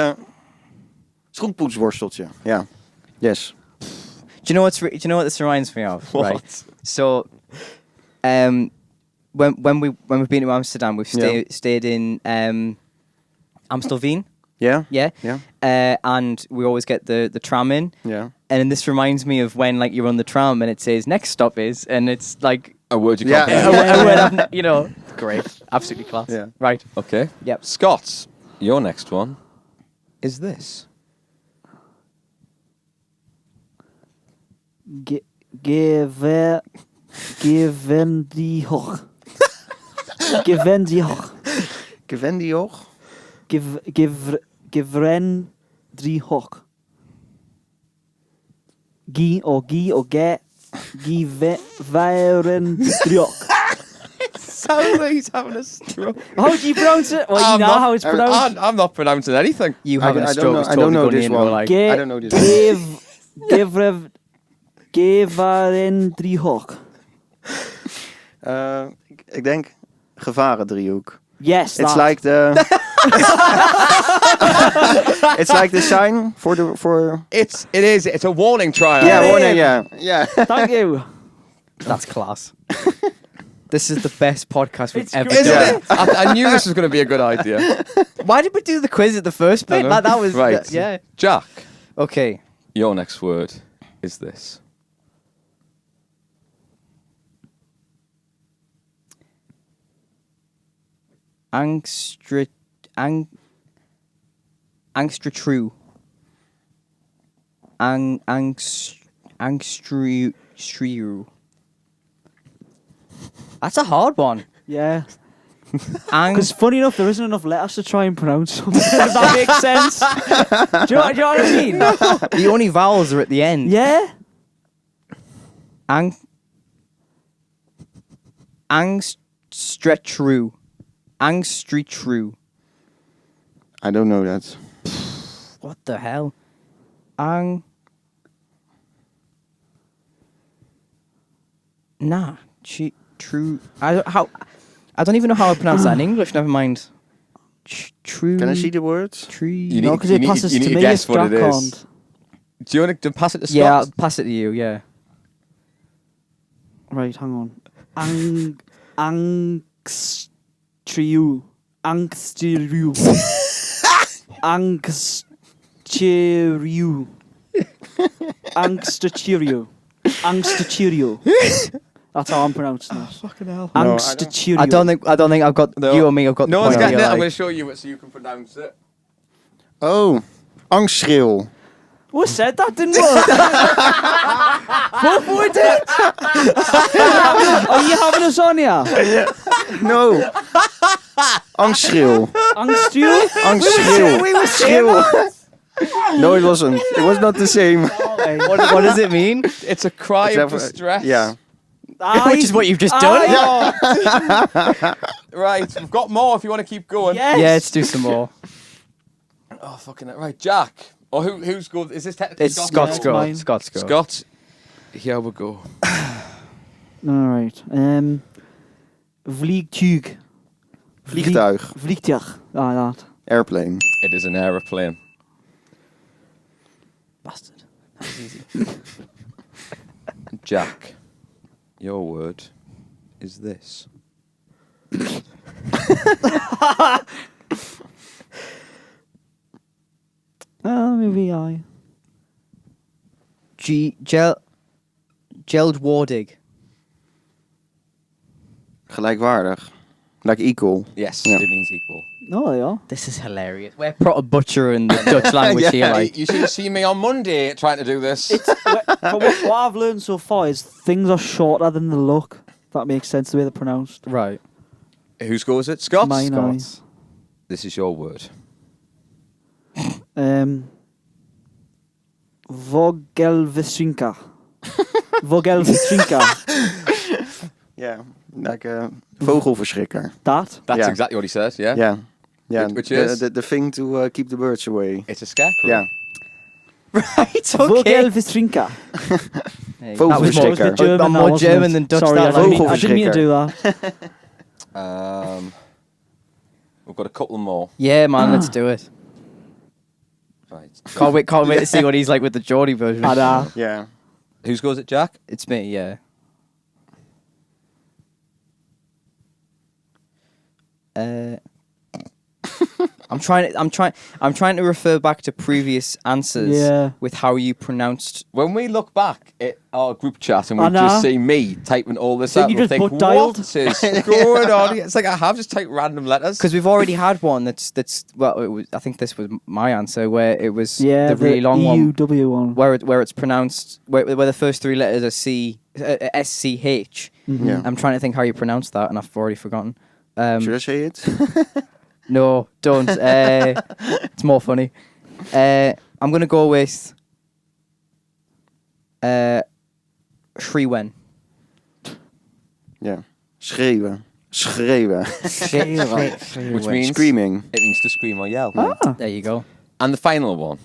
schoenpoetsborsteltje. Yeah. Yes. Do you know do you know what this reminds me of? What? Right. So, when we've been to Amsterdam, we've stayed in Amstelveen. Yeah? Yeah. Yeah. And we always get the tram in. Yeah. And this reminds me of when like you're on the tram and it says next stop is, and it's like a word you Yeah. can't a hear. word I've great, absolutely class. Yeah. Right. Okay. Yep. Scott, your next one is this. Gewendig. Gewendig. Gewendioch? Givren driehoek. Gi or ge. Giveren driehoek. Sounds like he's having a stroke. How do you pronounce it? Well, you know how it's pronounced. I'm not pronouncing anything. You having a I don't stroke know- is I totally don't know going this in. one. We're like, I don't know this. Gevaren driehoek. Ik denk gevarendriehoek. Yes, It's that. like the it's like the sign for It is. It's a warning triangle. yeah, Get warning, him. yeah. Thank you. that's class. This is the best podcast we've It's ever great. Isn't done. it? I knew this was going to be a good idea. Why did we do the quiz at the first bit? Dunno. That was right. Yeah. Jack, Okay. your next word is this. Angstru. Angstru. That's a hard one. Yeah. Ang. Because funny enough, there isn't enough letters to try and pronounce something. If that makes sense. Do you know what I mean? The only vowels are at the end. Yeah. Angstretru. Angstretru. I don't know that. What the hell? Nah. True. I don't even know how I pronounce that in English. Never mind. True. Can I see the words? Tree. You No, need- because it need- passes you need to to me guess if what Jack it is. can't. Do you want to pass it to Scott? Yeah, I'll pass it to you. Yeah. Right, hang on. Angstriu. Angstriu. Angstriu. Angstriu. Angstriu. That's how I'm pronouncing it. Fucking hell. Angstriu. I don't think I've got No. you or me. I've got. No the one's point getting here, it. I'm like- going to show you it so you can pronounce it. Oh, angstschreeuw. Who said that didn't work? Both of it did. Are you having us on here? No. Angstschreeuw. Angstriu? Angstschreeuw. We were saying Schreeuw. No, it wasn't. It was not the same. What does it mean? It's a cry Is of that- distress. Yeah. Which is what you've just done. Right, we've got more if you want to keep going. Yes. Yeah, let's do some more. Oh, fucking it. Right, Jack. Or who's good? Is this technically It's Scott's Scott's it's go. mine. Scott's go. Scott, here we go. All right. Vliegtuig. Vliegtuig. Vliegtuig. Ah, that. Airplane. It is an aeroplane. Bastard. That was easy. Jack, your word is this. Maybe I. Geldwardig. Gelijkwaardig. Like equal. Yes, Yeah. it means equal. No, they are. This is hilarious. We're proper butchering the Dutch language here. Like, You should have seen me on Monday trying to do this. But what I've learned so far is things are shorter than they look. If that makes sense the way they're pronounced. right. Who scores it? Scott? Mine, Scots. This is your word. Vogelvisrinka. Vogelvisrinka. Yeah. Like a vogelverschrikker. That. That's Yeah. exactly what he says, yeah? Yeah. Yeah. Which the, is? the thing to keep the birds away. It's a scarecrow. Yeah. Right. Okay. Vogelvisrinka. Hey, Vogel that was more, verschrikker. German, I'm that more wasn't German it? than Dutch. Sorry, that I didn't, language. I didn't mean to do that. We've got a couple more. Yeah, man. Let's do it. Right. Can't wait to see what he's like with the Geordie version. I know. Yeah. Who scores it, Jack? It's me. Yeah. I'm trying to refer back to previous answers Yeah. with how you pronounced. When we look back at our group chat and we I know. just see me typing all this So out, you we'll just think, butt dialed? what is going on here? It's like I have just typed random letters. Because we've already had one that's well, it was, I think this was my answer where it was Yeah, the really long one EUW one. where it's pronounced where the first three letters are SCH. Mhm. Yeah. I'm trying to think how you pronounce that, and I've already forgotten. Should I say it? No, don't. It's more funny. I'm going to go with Shriwen. Yeah. Schreeuwen. Schreeuwen. Which means Screaming. It means to scream or yell. Ah. There you go. And the final one.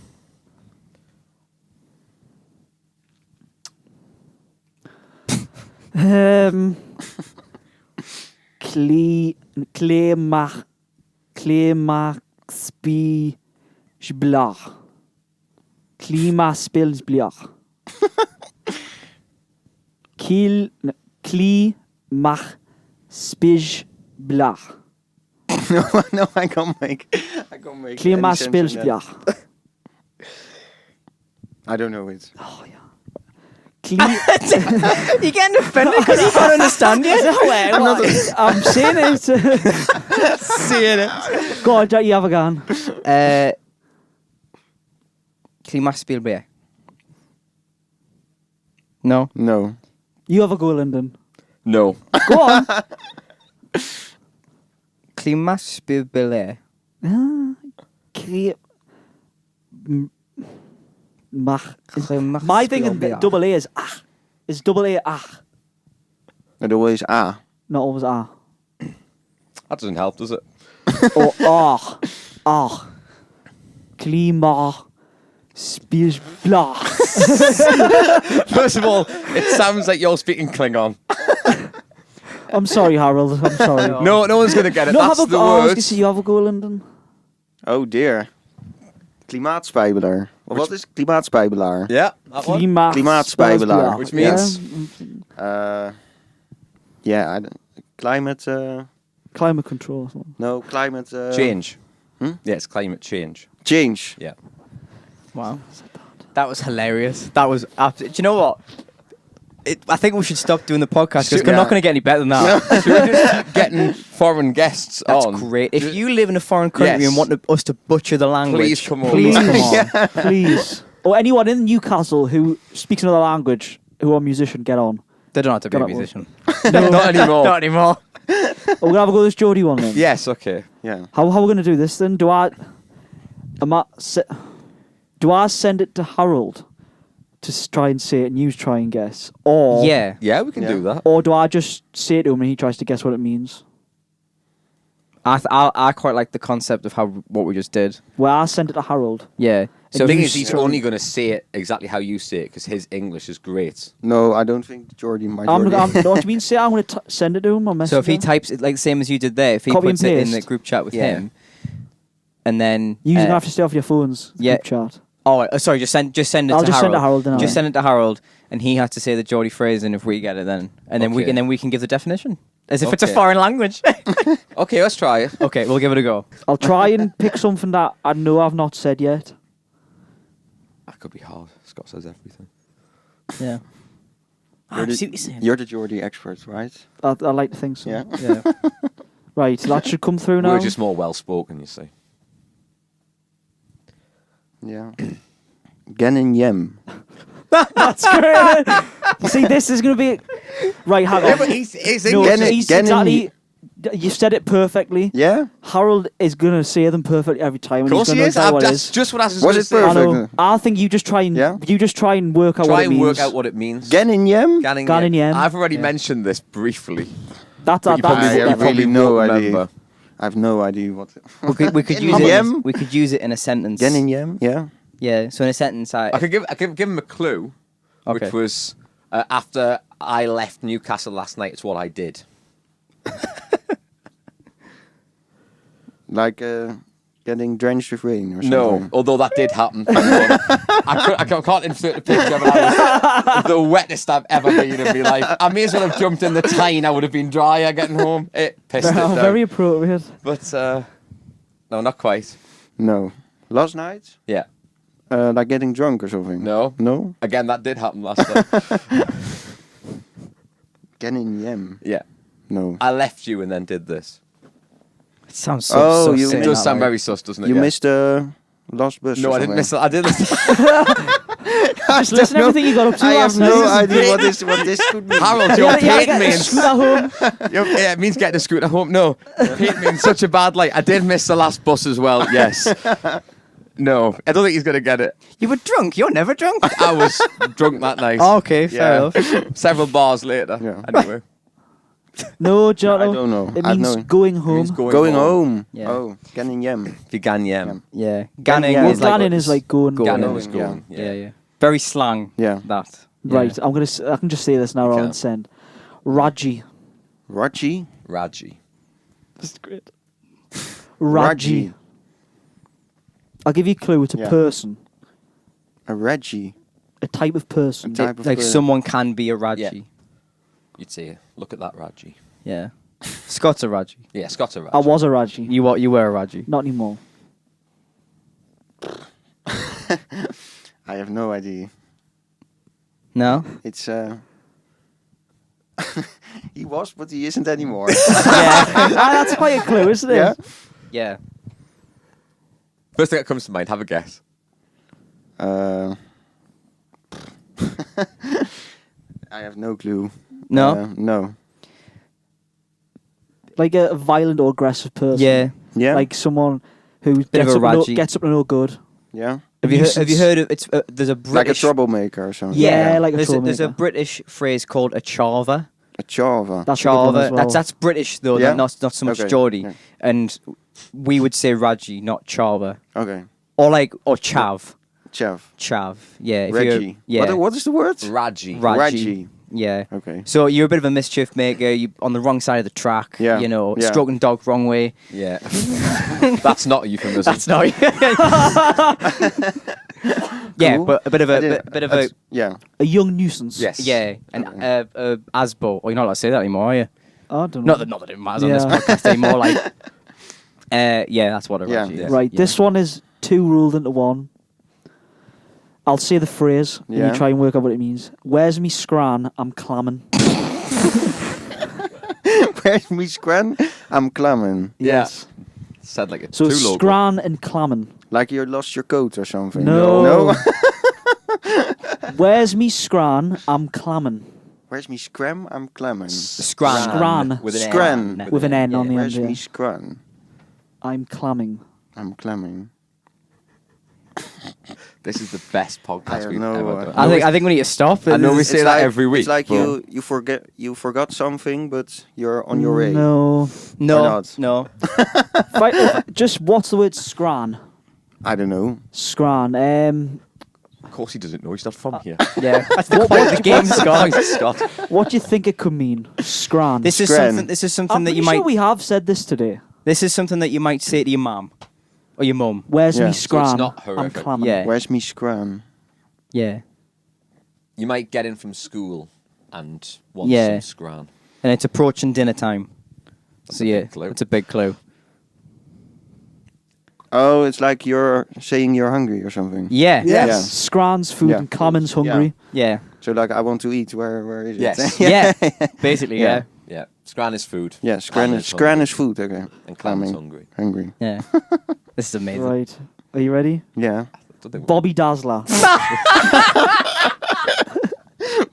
Klimaspilsblach. Klimaspilsblach. Klimaspilsblach. No, I can't make any sense in that. Klimaspilsblach. I don't know it. Oh, yeah. You're getting offended because you can't understand it. I'm saying it. Seeing it. Go on, Jack, you have a gun. Klimaspilsblach. No. No. You have a go, Lyndon. No. Go on. Klimaspilsblach. My thing in double A is ah. Is double A ah? It always A. Not always ah. That doesn't help, does it? Or ah. Ah. Klimaspilsblach. First of all, it sounds like you're speaking Klingon. I'm sorry, Harold. I'm sorry. No one's going to get it. No, That's have a the go. I was words. gonna say you have a go, Lyndon. Oh dear. Klimaatspijbelaar. Wat is klimaatspijbelaar? Yeah, that one. Klimaatspijbelaar. Which means? Yeah, I don't, climate. Climate control. Or something. No, climate. Change. Hmm? Yeah, it's climate change. Change. Yeah. Wow. That was hilarious. That was absolutely. Do you know what? I think we should stop doing the podcast because we're not going to get any better than that. Should we just keep getting foreign guests That's on? great. If you live in a foreign country Yes. and want us to butcher the language, Please come on. Please come on. Please. Or anyone in Newcastle who speaks another language, who are a musician, get on. They don't have to be a Got it, musician. No, not anymore. Not anymore. We're going to have a go at this Geordie one then. Yes, okay. Yeah. How are we going to do this then? Do I send it to Harold to try and say it and you try and guess? Or Yeah. Yeah, we can Yeah. do that. Or do I just say it to him and he tries to guess what it means? I quite like the concept of what we just did. Well, I send it to Harold. Yeah. So So the thing you is, he's only going to say it exactly how you say it because his English is great. No, I don't think Jordy. My I'm, Jordy. I'm, what do you mean say? I'm going to send it to him or message So if he him. types it like the same as you did there, if he Copy puts and it in the paste. group chat with Yeah. him, and then You're going to have to stay off your phones. yeah. Group chat. Sorry, just send it I'll to just Harold. send it to Harold then, Just aye. send it to Harold, and he has to say the Geordie phrase, and if we get it, then Okay. we can give the definition as if it's a Okay. foreign language. Okay, let's try it. Okay, we'll give it a go. I'll try and pick something that I know I've not said yet. That could be hard. Scott says everything. Yeah. You're see what you're saying. You're the Geordie expert, right? I like to think so. Yeah. Yeah. Right, that should come through now. We're just more well-spoken, you see. Yeah. Gen Yem. That's great. See, this is going to be... Right, hang on. he's No, Gen- he's Gen- exactly... You said it perfectly. Yeah. Harold is going to say them perfectly every time. Of And course he's he going is. to know what it That's is. just what I was Was going to it say. I perfect? know. I think you just try and Yeah? work out what Try it and means. work out what it means. Gen Yem. Gannon Yem. I've already mentioned this briefly. That's But you probably, I you have probably really no won't idea. remember. I have no idea what. We could use Gen it. Yem. We could use it in a sentence. Gen Yem. Yeah. Yeah. So in a sentence, I could give him a clue, Okay. which was after I left Newcastle last night. It's what I did. Like getting drenched with rain or something. No, although that did happen. I can't insert a picture, but I was the wettest I've ever been in my life. I may as well have jumped in the Tyne. I would have been drier getting home. It pissed it down. Very appropriate. But no, not quite. No. Last night? Yeah. Like getting drunk or something? No. No? Again, that did happen last time. Gen Yem. Yeah. No. I left you and then did this. It sounds so. Oh, so you saying It does that, sound like- very sus, doesn't it? You Yeah. missed the last bus. No, or I didn't something. miss it. I did this. Just listen to everything you got up to I have last night. no idea what this could be. Harold, you're painting me in Scooter home. yeah, it means getting a scooter home. No, painting me in such a bad light. I did miss the last bus as well. Yes. No, I don't think he's gonna get it. You were drunk. You're never drunk. I was drunk that night. Oh, okay, fair Yeah. enough. Several bars later. Yeah. Anyway, No, John. I don't know. It I means know. going home. He's Going home. Yeah. Oh, getting yem. Ganyem. Yeah, ganning Yeah. is like Ganning is like going. Ganning Going, is going. yeah. Very slang. Yeah. That. Right. Yeah. I can just say this now You rather can. than send. Raji. Raji. Raji. That's great. Raji. I'll give you a clue. It's a Yeah. person. A Reggie. A type of person. A type of Like person. someone can be a Raji. Yeah. You'd say, look at that Raji. Yeah. Scott's a Raji. Yeah, Scott's a Raji. I was a Raji. You were a Raji. Not anymore. I have no idea. No. It's he was, but he isn't anymore. Yeah. That's quite a clue, isn't it? Yeah. Yeah. First thing that comes to mind, have a guess. I have no clue. No. No. Like a violent or aggressive person. Yeah. Yeah. Like someone who Bit of gets a up, to no, Raji. gets up to no good. Yeah. Have you Nuisance. heard of it's? There's a British. Like a troublemaker or something. Yeah, like a there's troublemaker. a British phrase called a charver. A Java. That's a good one as Charver. well. That's British though. Yeah? Not so much Okay, Geordie. yeah. And we would say Raji, not Charver. Okay. Or Chav. Chav. Yeah. If you're- Reggie. Yeah. What is the word? Raji. Raji. Yeah. Okay. So you're a bit of a mischief maker. You on the wrong side of the track. Yeah, You know, yeah. stroking dog wrong way. Yeah. That's not a euphemism. That's not. Yeah, Cool. but a bit of I a didn't- bit of that's- a Yeah. a young nuisance. Yes. yeah, an Okay. asbo. Well, you're not allowed to say that anymore, are you? I don't know. Not that it matters on this Yeah. podcast anymore. Like, yeah, that's what a Yeah. Raji is. Right, Yeah. this one is two ruled into one. I'll say the phrase, and Yeah. you try and work out what it means. Where's me scran? I'm clamming. Where's me scran? I'm clamming. Yeah. Yes. Said like a So two local. scran and clamming. Like you lost your coat or something. No. No. Where's me scran? I'm clamming. Where's me scram? I'm clamming. Scran. Scran. With an Scran. N. With an N on the end. Where's me Yeah. scran? I'm clamming. I'm clamming. This is the best I podcast have we've no, ever uh, done. I think we need to stop. I know we This is- say that every week. It's like but- you forgot something, but you're on your way. No. no, not. no. Just what's the word scran? I don't know. Scran. Of course he doesn't know. He's not from here. Yeah, that's the point of the game, Scott. Scott. What do you think it could mean? Scran. This is Scran. something. This is something I'm that you pretty might. sure we have said this today. This is something that you might say to your mum or your mum. Where's Yeah. me So it's scran? not I'm horrific. clamming. Yeah. Where's me scran? Yeah, You might get in from school and want Yeah. some scran. and it's approaching dinner time. That's So a yeah, big clue. it's a big clue. Oh, it's like you're saying you're hungry or something. Yeah, Yes. Yeah. Scran's food Yeah. and clammin's hungry. yeah, So like I want to eat. Where is it? Yes. yeah. Basically, Yeah. yeah, Yeah. Scran is food. Yeah, scran is food. Okay. And clam is Clamming. hungry. yeah. This is amazing. Right. Are you ready? Yeah. Don't think- Bobby Dazzler.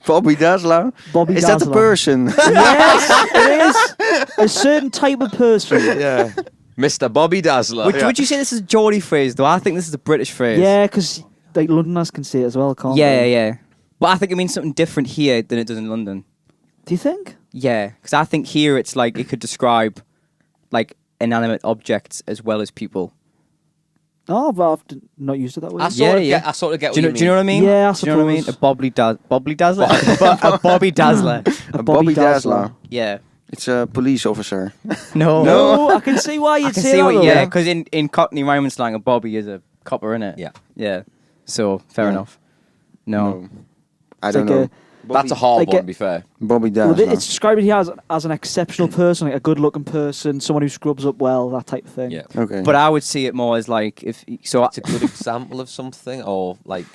Bobby Dazzler. Bobby Is Dazzler. that a person? Yes, it is. A certain type of person. Yeah. Mr. Bobby Dazzler. Would you say this is a Geordie phrase though? I think this is a British phrase. Yeah, because like Londoners can say it as well, can't Yeah, they? yeah. But I think it means something different here than it does in London. Do you think? Yeah, because I think here it's like it could describe like inanimate objects as well as people. Oh, but I've not used it that way. I Yeah, sort of yeah. get. I sort of get Do you what know? Do you know what I mean? Yeah, I Do you know what I mean? A suppose. Bobby Dazzler. A Bobby Dazzler. A Bobby Dazzler. Yeah. It's a police officer. No. No, I can see why I you'd can say see that. what. though. Yeah, because in Cockney rhyming slang, a Bobby is a copper, innit? Yeah. Yeah. So fair Yeah. enough. No. I It's don't like know. That's a hard Like one, a- to be fair. Bobby Well, Dazzler. it's described here as an exceptional person, like a good-looking person, someone who scrubs up well, that type of thing. Yeah. Okay. But I would see it more as like if so. It's a good example of something, or like.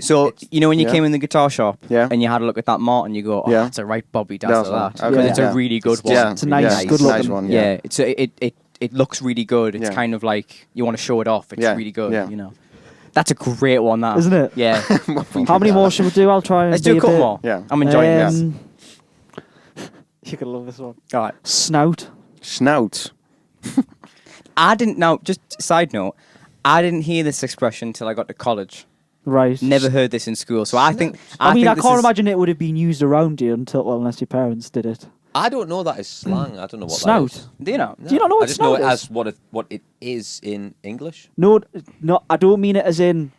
So it's- you know when you Yeah. came in the guitar shop Yeah. and you had a look at that Martin, you go, "Oh, Yeah. that's a right Bobby Dazzler." Dazzler. That Okay, because Yeah. it's yeah. a really good one. yeah. It's a nice, yeah, good nice looking- one. Yeah, it looks really good. It's Yeah. kind of like you want to show it off. It's Yeah, really good. yeah. You know. That's a great one, that. Isn't it? Yeah. How many more should we do? I'll try and Let's be do a couple bit- more. Yeah. I'm enjoying this. You're gonna love this one. All right. Snout. Snout. I didn't know, just side note, I didn't hear this expression until I got to college. Right. Never heard this in school. So I think. I mean, think I this can't is- imagine it would have been used around you unless your parents did it. I don't know that as slang. I don't know what Snout. that is. Do you know? Do you not know what I just know snout it is? as what it is in English. No, I don't mean it as in.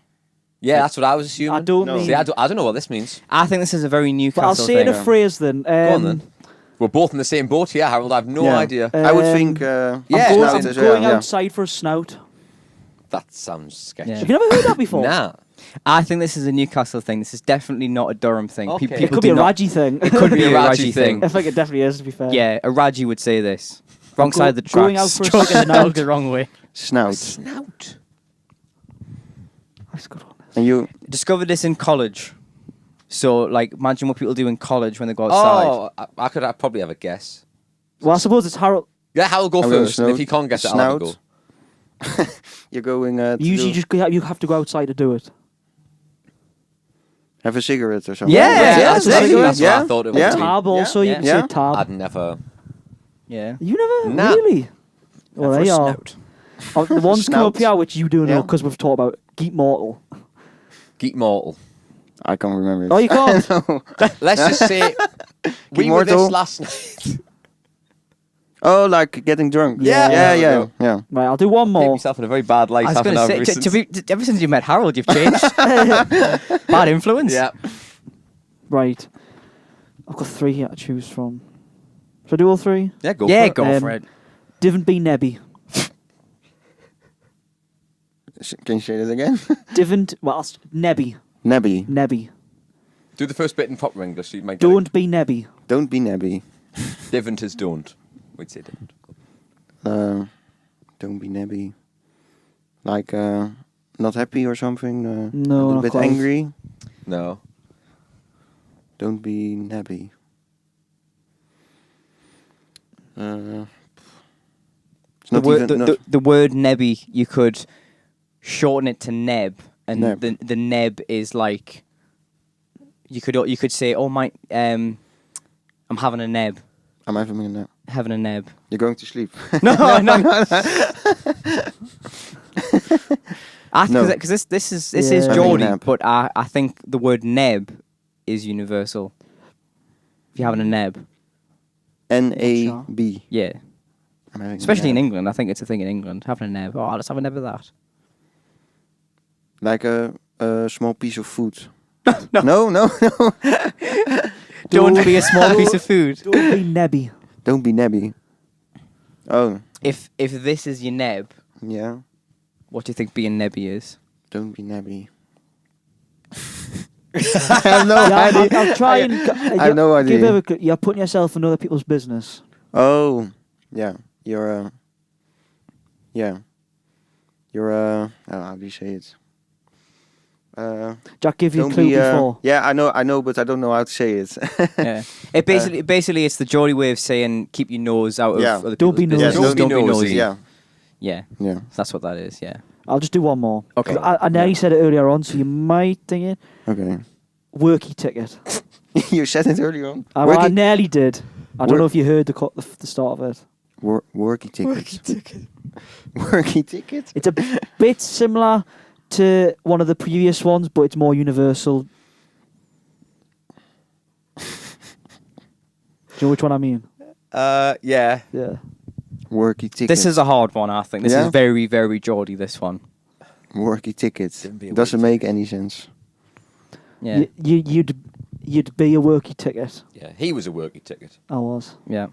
Yeah, that's what I was assuming. I don't No. mean. See, I don't know what this means. I think this is a very But Newcastle I'll say thing. the phrase then. Go on then. We're both in the same boat here, Harold. I have no Yeah. idea. I would think. Yeah, I'm snout going, is- I'm going yeah. outside for a snout. That sounds sketchy. Yeah. Have you never heard that before? Nah. I think this is a Newcastle thing. This is definitely not a Durham thing. Okay. It People could be do a not- Raji thing. It could be a A Raji Raji thing. thing. I think it definitely is, to be fair. Yeah, a Raji would say this. Wrong Go- side of the tracks. going out for a stroking the snout. dog the wrong way. Snout. Snout. That's a good one. And you. Discovered this in college. So, like, imagine what people do in college when they go outside. Oh, I'd probably have a guess. Well, I suppose it's Harold. Yeah, Harold, go I'm going first. And if you can't guess it, I'll have a go. snout. You're going. To Usually, do- you have to go outside to do it. have a cigarette or something. Yeah, that's that's what it. that's what I thought it would Yeah. be. Tab also, you Yeah. can Yeah. say tab. I'd never. Yeah. You never Nah. really. Well, For there a you are. snout. Oh, the ones come up Snout. here which you do know Yeah. because we've talked about Geek Mortal. Geek Mortal. I can't remember it. Oh, you can't. No. Let's just say we were this Mortal. last night. Oh, like getting drunk. Yeah. Yeah, There yeah, we go. yeah. Right, I'll do one Take more. yourself in a very bad light. I was having going to our say, recent- ever since you met Harold, you've changed. Bad influence. Yeah. Right. I've got 3 here to choose from. Should I do all 3? Yeah, go Yeah, for it. go for it. Divin B Nebby. Can you say that again? Divin, well, Nebby. Nebby. Nebby. Do the first bit in proper English. So you might get Don't be Nebby. Don't be Nebby. it. Divant is don't. We'd say don't. Don't be Nebby. Like, not happy or something? No, a little not bit quite. angry? No. Don't be Nebby. It's The not word, even... the word nebby, you could shorten it to neb, and Neb. the neb is like you could say, oh my, I'm having a neb, I'm having a nap. having a neb. You're going to sleep. No, no. No. Because this is Yeah. Having a Geordie, nap. but I think the word neb is universal. If you're having a neb, N-A-B. yeah, I'm having a especially in nap. England, I think it's a thing in England. Having a neb, oh, let's have a neb of that. Like a small piece of food. No, no, no. Don't be a small piece of food. Don't be Nebby. Don't be Nebby. Oh, If this is your neb, yeah. what do you think being nebby is? Don't be Nebby. I have no Yeah, idea. I'll try and. I have no idea. You're putting yourself in other people's business. Oh, yeah. You're yeah. You're oh, how do you say it? Jack gave you a Don't clue be. before. Yeah, I know, but I don't know how to say it. Yeah. It basically it's the Geordie way of saying keep your nose out of Yeah. other Don't be people's nosy. business. Don't be nosy. Yeah, Yeah, yeah. that's what that is. Yeah. I'll just do one more. Okay. 'Cause I nearly said it earlier on, so you might think it. Okay. Worky ticket. You said it earlier on. I Worky, nearly did. I don't Work- know if you heard the start of it. worky tickets. Worky ticket. It's a bit similar to one of the previous ones, but it's more universal. Do you know which one I mean? Yeah. Yeah. Worky ticket. This is a hard one, I think. This Yeah? is very, very Geordie, this one. worky ticket. Didn't be a Doesn't worky make any sense. Yeah. You'd be a worky ticket. Yeah. He was a worky ticket. I was. Yeah.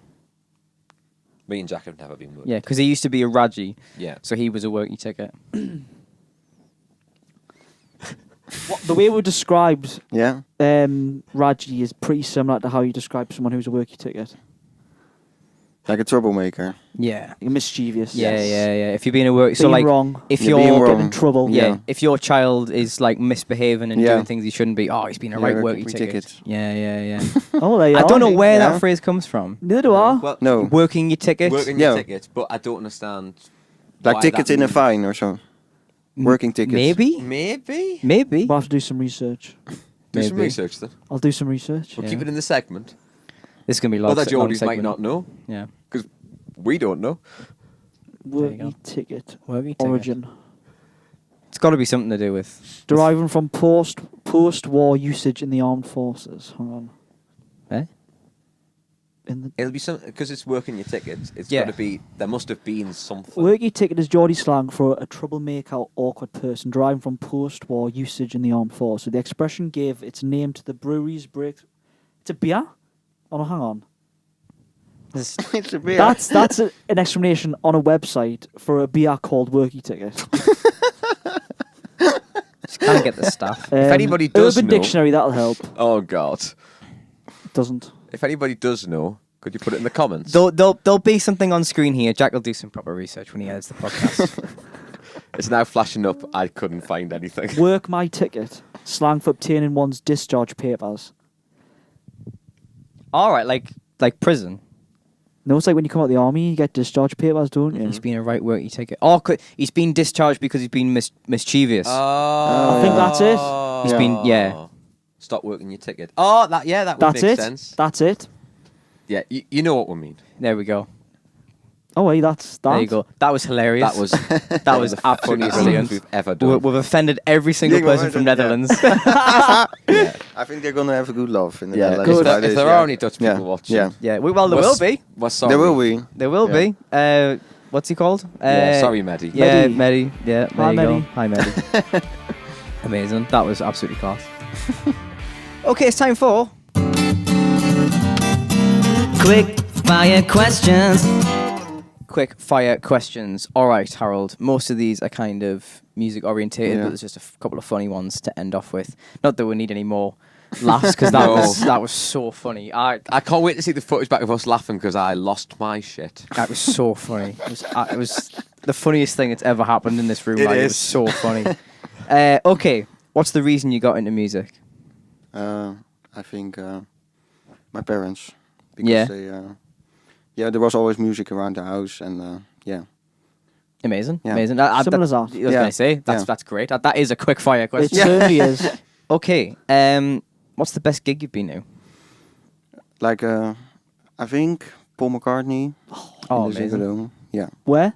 Me and Jack have never been worky. Yeah, because he used to be a Raji, Yeah. so he was a worky ticket. The way we described Yeah. Raji is pretty similar to how you describe someone who's a worky ticket. Like a troublemaker. Yeah. Like mischievous. Yeah, yeah. If you're being a work, so Being like wrong. if You're you're being Getting wrong. in trouble. yeah, Yeah. if your child is like misbehaving and Yeah. doing things he shouldn't be, oh, he's been a Yeah, right worky worky ticket. ticket. Yeah. Oh, there you I are. don't know where Yeah. that phrase comes from. Neither do I. Well, No. Working your ticket. working Yeah. your ticket, but I don't understand. Like why tickets that in a means- fine or so. Working ticket. Maybe. Maybe. We'll have to do some research. Do some Maybe. research then. I'll do some research. We'll Yeah. keep it in the segment. This is gonna be long. Other long Geordies might segment. not know Yeah. because we don't know. There you go. Worky ticket. Worky ticket. Origin. It's got to be something to do with. Deriving from post-war usage in the armed forces. Hang on. Eh? In the It'll be something because it's working your tickets. It's Yeah. got to be. There must have been something. Worky ticket is Geordie slang for a troublemaker, awkward person, deriving from post-war usage in the armed forces. The expression gave its name to the brewery's break. It's a beer? Oh no, hang on. This- It's a beer. That's an explanation on a website for a beer called Worky Ticket. Just can't get the stuff. If anybody does Urban know- Dictionary, that'll help. Oh God! Doesn't. If anybody does know, could you put it in the comments? There'll be something on screen here. Jack will do some proper research when he edits the podcast. It's now flashing up. I couldn't find anything. Work my ticket. Slang for obtaining one's discharge papers. All right, like prison. No, it's like when you come out of the army, you get discharge papers, don't you? He's been a right worky ticket. Oh, he's been discharged because he's been mischievous. Oh, I think that's it. He's been- yeah. Stop working your ticket. Oh, that would That's make it. sense. That's it. Yeah, you know what we mean. There we go. Oh, wait, that's that. There you go. That was hilarious. That was that was the absolutely funniest thing brilliant. we've ever done. We've offended every single Yeah, well, person from yeah. Netherlands. I think they're gonna have a good laugh in the Yeah, Netherlands. if about there this, are yeah. any Dutch people Yeah. watching. Yeah. Yeah, there will be. We're sorry. There will be. There will Yeah. be. What's he called? Yeah, sorry, Maddie. Yeah, Mehdi. Mehdi. Yeah, there Hi, you go. Mehdi. Hi, Mehdi. Amazing. That was absolutely class. Okay, it's time for Quick fire questions. quick fire questions. All right, Harold. Most of these are kind of music orientated, Yeah. but there's just a couple of funny ones to end off with. Not that we need any more laughs because that No. that was so funny. I can't wait to see the footage back of us laughing because I lost my shit. That was so funny. It was the funniest thing that's ever happened in this room. It It is. was so funny. Okay, what's the reason you got into music? I think my parents. Because Yeah. they, there was always music around the house, and yeah. Amazing, Yeah. amazing. Simple as that. I was Yeah. going to say Yeah. that's great. That is a quick fire It question. certainly is. Okay, what's the best gig you've been to? Like I think Paul McCartney Oh, in the Ziggo amazing. Dome. Yeah, Where?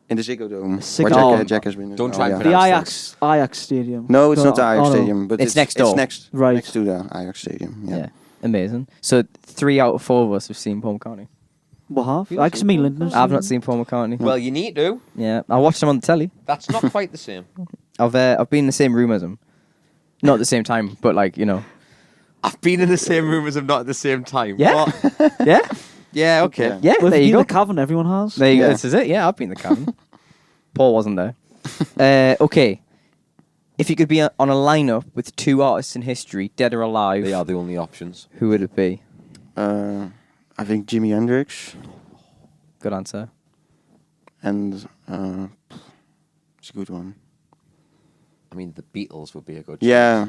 in the Ziggo Dome. Ziggo where Dome. Jack has been. as Don't well, try and yeah. The pronounce Ajax Stadium. No, it's not the Oh, Ajax no. Stadium, but It's next door. It's next, Right. next to the Ajax Stadium. Yeah. Yeah. Amazing. So 3 out of 4 of us have seen Paul McCartney. What have? You've I can seen see Paul London. I've not seen Paul McCartney. Well, you need to. Yeah, I watched him on the telly. That's not quite the same. I've been in the same room as him, not at the same time, but like you know. I've been in the same room as him, not at the same time. Yeah, What? yeah, Yeah, okay. Yeah. yeah. Well, There if you you've go. been the cavern, everyone has. There you go. Yeah. This is it. Yeah, I've been in the cabin. Paul wasn't there. Okay. If you could be on a lineup with 2 artists in history, dead or alive, They are the only options. who would it be? I think Jimi Hendrix Good answer. and it's a good one. I mean, the Beatles would be a good Yeah,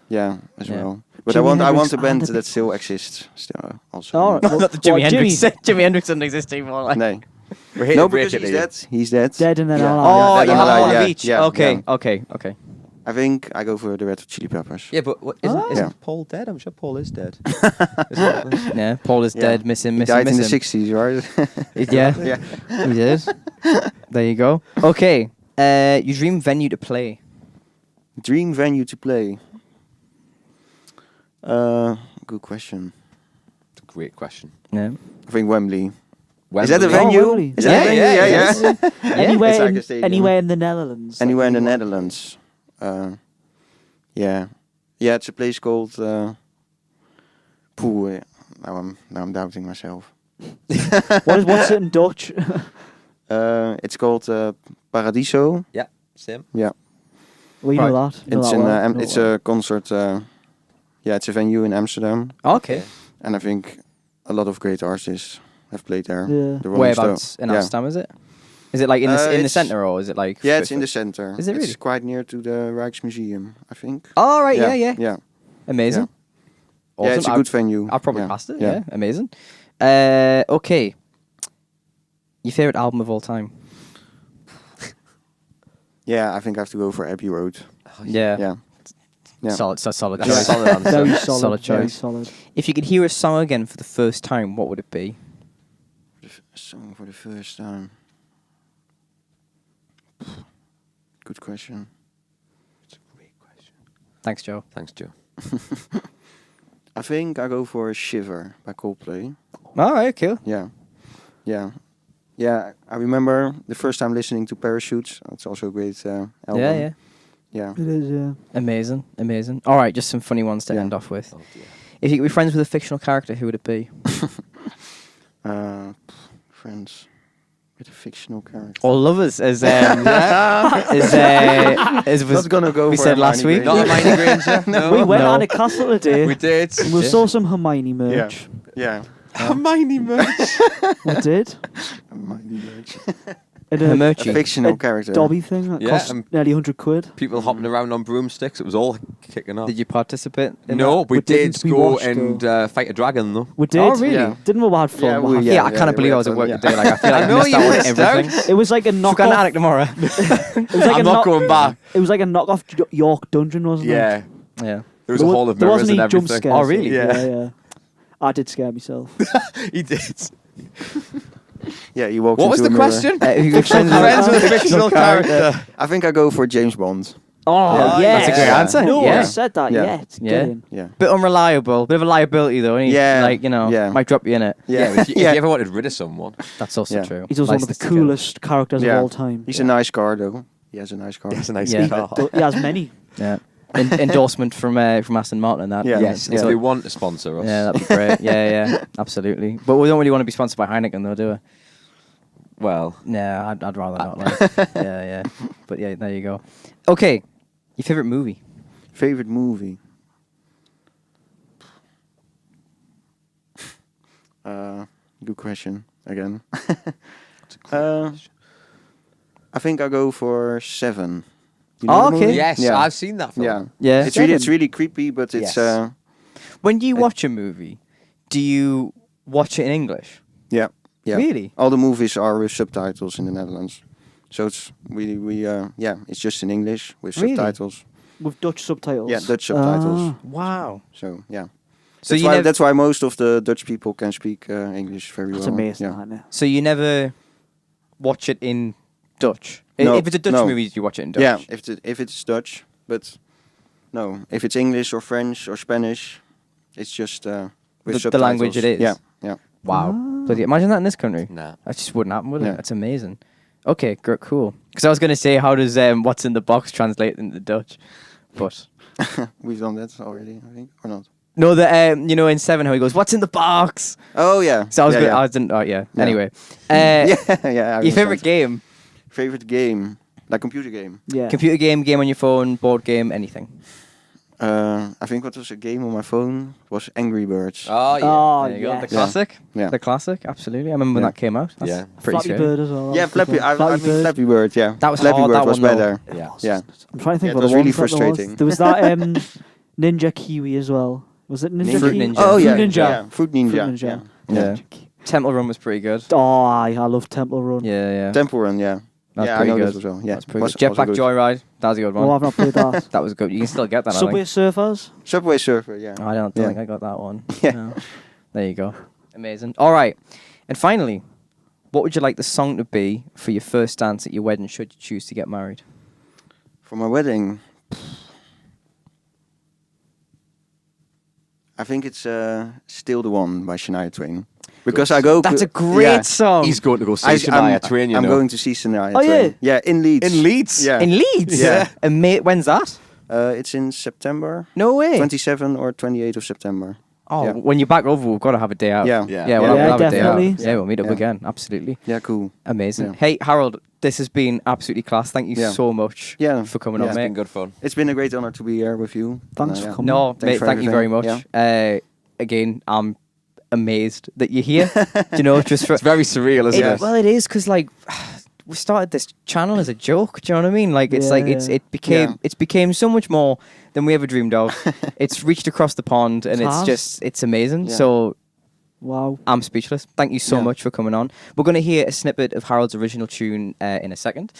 as Yeah. well. But Jimi I want Hendrix a and band the that still exists. Still also. All right. Not the Jimi What, Hendrix. Jimmy? Jimi Hendrix doesn't exist anymore. Like. Nee. We're here No, to break because it he's to you. dead. He's dead. Dead and then Yeah. alive. Oh, Yeah, you then have alive, one of yeah, each. yeah, Okay, yeah. okay. I think I go for the Red Hot Chili Peppers. Yeah, but Ah. isn't Paul dead? I'm sure Paul is dead. Yeah, Paul is Yeah. dead. Miss him. He Miss him. died in the Miss him. 60s, right? Yeah, Yeah. he did. There you go. Okay, your dream venue to play. Dream venue to play. Good question. It's a great question. Yeah. I think Wembley. Wembley. Is that a Oh, venue? Wembley. Is that a venue? Yeah. Anywhere, It's like in, a stadium. anywhere in the Netherlands. Anywhere in the Like, Netherlands. Yeah. Yeah, it's a place called Poel. Now I'm doubting myself. what's it in Dutch? It's called Paradiso. Yeah, same. Yeah. Well, you know that. You know It's that in well. You know it's that well. a concert. Yeah, it's a venue in Amsterdam, Okay. and I think a lot of great artists have played there. Yeah. The Rolling Whereabouts Stones. in Yeah. Amsterdam is it? Is it like in the It's- center or is it like? Yeah, it's in the center. Is it really? It's quite near to the Rijksmuseum, I think. Oh right, yeah, Yeah. Amazing. Yeah, it's a good venue. I've probably Yeah. passed it. Yeah, amazing. Okay. Your favorite album of all time? Yeah, I think I have to go for Abbey Road. Yeah. Yeah. Yeah. Solid That's choice. a solid answer. Very solid. Solid Very choice. solid. If you could hear a song again for the first time, what would it be? Song for the first time. Good question. It's a great question. Thanks, Joe. Thanks, Joe. I think I go for Shiver by Coldplay. All right, cool. Yeah. Yeah. Yeah, I remember the first time listening to Parachutes. It's also a great album. Yeah. Yeah. It is, yeah. Amazing. All right, just some funny ones to Yeah. end off with. Oh dear. If you could be friends with a fictional character, who would it be? Friends with a fictional character. Or lovers, as was Not gonna go we for said last Hermione week. Not Granger. Hermione Granger. No. We went No. on a castle today. We did. And we saw some Hermione merch. Yeah. Hermione merch. We did. Hermione merch. And Her A merchie. fictional a character. Dobby thing that Yeah, cost nearly £100. People hopping around on broomsticks. It was all kicking off. Did you participate in No, that? we We did didn't. We go watched, and fight a dragon though. We did. Oh, really? Yeah. Didn't we have fun? Yeah, We had Yeah, I yeah, cannot we believe I had was at fun, work yeah. today. Like, I feel like I I know missed you out on missed out. everything. It was like a Forgot an knockoff. attic tomorrow. It was like I'm a not knock- going back. It was like a knockoff York dungeon, wasn't it? Yeah. Yeah. There was a hall of There mirrors wasn't and any jump everything. scares. Oh, really? Yeah. I did scare myself. He did. Yeah, you walked What was into the a mirror. question? If you could be friends Friends with with a fictional character. I think I go for James Bond. Oh, Yeah, yeah. that's a great answer. No Yeah. one said that Yeah. yet. Yeah. Get in. Yeah. bit unreliable, bit of a liability though. Ain't he? Yeah, Like, you know, yeah. might drop you in it. Yeah, if you ever wanted rid of someone. That's also Yeah. true. He's also one of the License to kill. coolest characters Yeah. of all time. He's a nice car, though. He has a nice car. That's a nice Yeah. car. He has many. Yeah. Endorsement from Aston Martin and that. Yeah. Yes, Yeah. if they want to sponsor us. Yeah, that'd be great. Yeah, absolutely. But we don't really want to be sponsored by Heineken, though, do we? Well, Nah, I'd rather not. Like. Yeah. But yeah, there you go. Okay, your favorite movie? Favorite movie? Good question again. I think I go for Seven. You know Oh, the okay. movie? yes, Yeah. I've seen that film. Yeah. Yeah. It's really creepy, but it's Yes. When you watch a movie, do you watch it in English? yeah. Really? All the movies are with subtitles in the Netherlands, so it's it's just in English with Really? subtitles. With Dutch subtitles. Yeah, Dutch subtitles. Ah. Wow. So yeah. So That's you why, never, that's why most of the Dutch people can speak English very That's well. amazing, Yeah. isn't it? so you never watch it in Dutch? No, If it's a Dutch no. movie, you watch it in Dutch? Yeah, if it's Dutch, but no, if it's English or French or Spanish, it's just with The subtitles. language it is? Yeah, yeah. Wow. Ah. Bloody- imagine that in this country. Nah. That just wouldn't happen, would it? Yeah. That's amazing. Okay, cool. Because I was going to say, how does what's in the box translate into Dutch? But We've done that already, I think, or not? no, in Seven, how he goes, "What's in the box?" Oh yeah. So I was yeah, gonna, yeah. I didn't. Oh yeah. Yeah. Anyway, yeah, I your understand. favorite game, Favorite game, like computer game. Yeah. computer game on your phone, board game, anything. I think what was a game on my phone was Angry Birds. Oh, yeah. Oh, There you go. The yes. classic. Yeah. The classic. Absolutely. I remember when Yeah. that came out. That's Yeah. Pretty Flappy scary. Bird as well. Yeah, That's a good Flappy. one. I Flappy mean Bird. Flappy Bird. Yeah, That was Flappy hard, Bird that was one, though. better. Yeah. Yeah, I'm trying to think Yeah, it what was the really ones that there frustrating. was. There was that Ninja Kiwi as well. Was it Ninja Fruit Kiwi? Ninja. Oh Fruit yeah, Ninja. yeah. Fruit Ninja. Fruit Ninja. Yeah. Yeah. Temple Run was pretty good. Oh, I love Temple Run. Yeah. Temple Run. Yeah. That's yeah, I pretty know good. this as well. Yeah, That's pretty was good. also Jetpack good. Joyride. That was a good one. Oh, I've not played that. That was good. You can still get that. Subway I Surfers. Subway Surfer. Yeah. think. I don't Yeah. think I got that one. Yeah. No. There you go. Amazing. All right. And finally, what would you like the song to be for your first dance at your wedding should you choose to get married? For my wedding, I think it's Still the One by Shania Twain. Because I go. That's a great yeah, song. He's going to go see I- Shania Twain, you I'm know. going to see Shania Oh, Twain. Yeah, in Leeds. In Leeds? Yeah. In Leeds? Yeah. And when's that? It's in September. No way. 27 or 28 of September. Oh, Yeah. when you're back over, we've got to have a day out. Yeah. Yeah. Yeah, we'll Yeah, have a day out. definitely. Yeah, we'll meet up Yeah. again. Absolutely. Yeah, cool. Amazing. Yeah. Hey, Harold, this has been absolutely class. Thank you Yeah. so much Yeah. for coming Yeah. on, It's mate. been good fun. It's been a great honor to be here with you. Thanks And, for coming. No, Thanks mate, for thank you very everything. much. Again, I'm amazed that you're here. Do you know, just for It's very surreal, isn't it? Well, it is because like we started this channel as a joke. Do you know what I mean? Like it's like Yeah. it became so much more than we ever dreamed of. It's reached across the pond, and It it's has. just it's amazing. Yeah. So Wow. I'm speechless. Thank you so Yeah. much for coming on. We're going to hear a snippet of Harold's original tune in a second.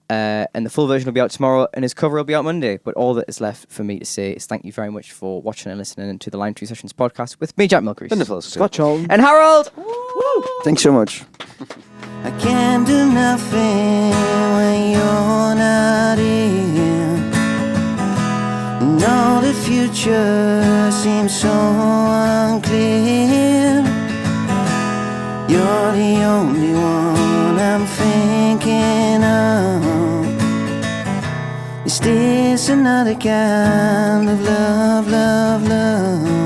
and the full version will be out tomorrow, and his cover will be out Monday. But all that is left for me to say is thank you very much for watching and listening to the Lime Tree Sessions podcast with me, Jack Milcrease. Wonderful. Scott Charlton. And Harold! Thanks so much. I can do nothing when you're not here. No, the future seems so unclear. You're the only one I'm thinking of. Is this another kind of love, love, love?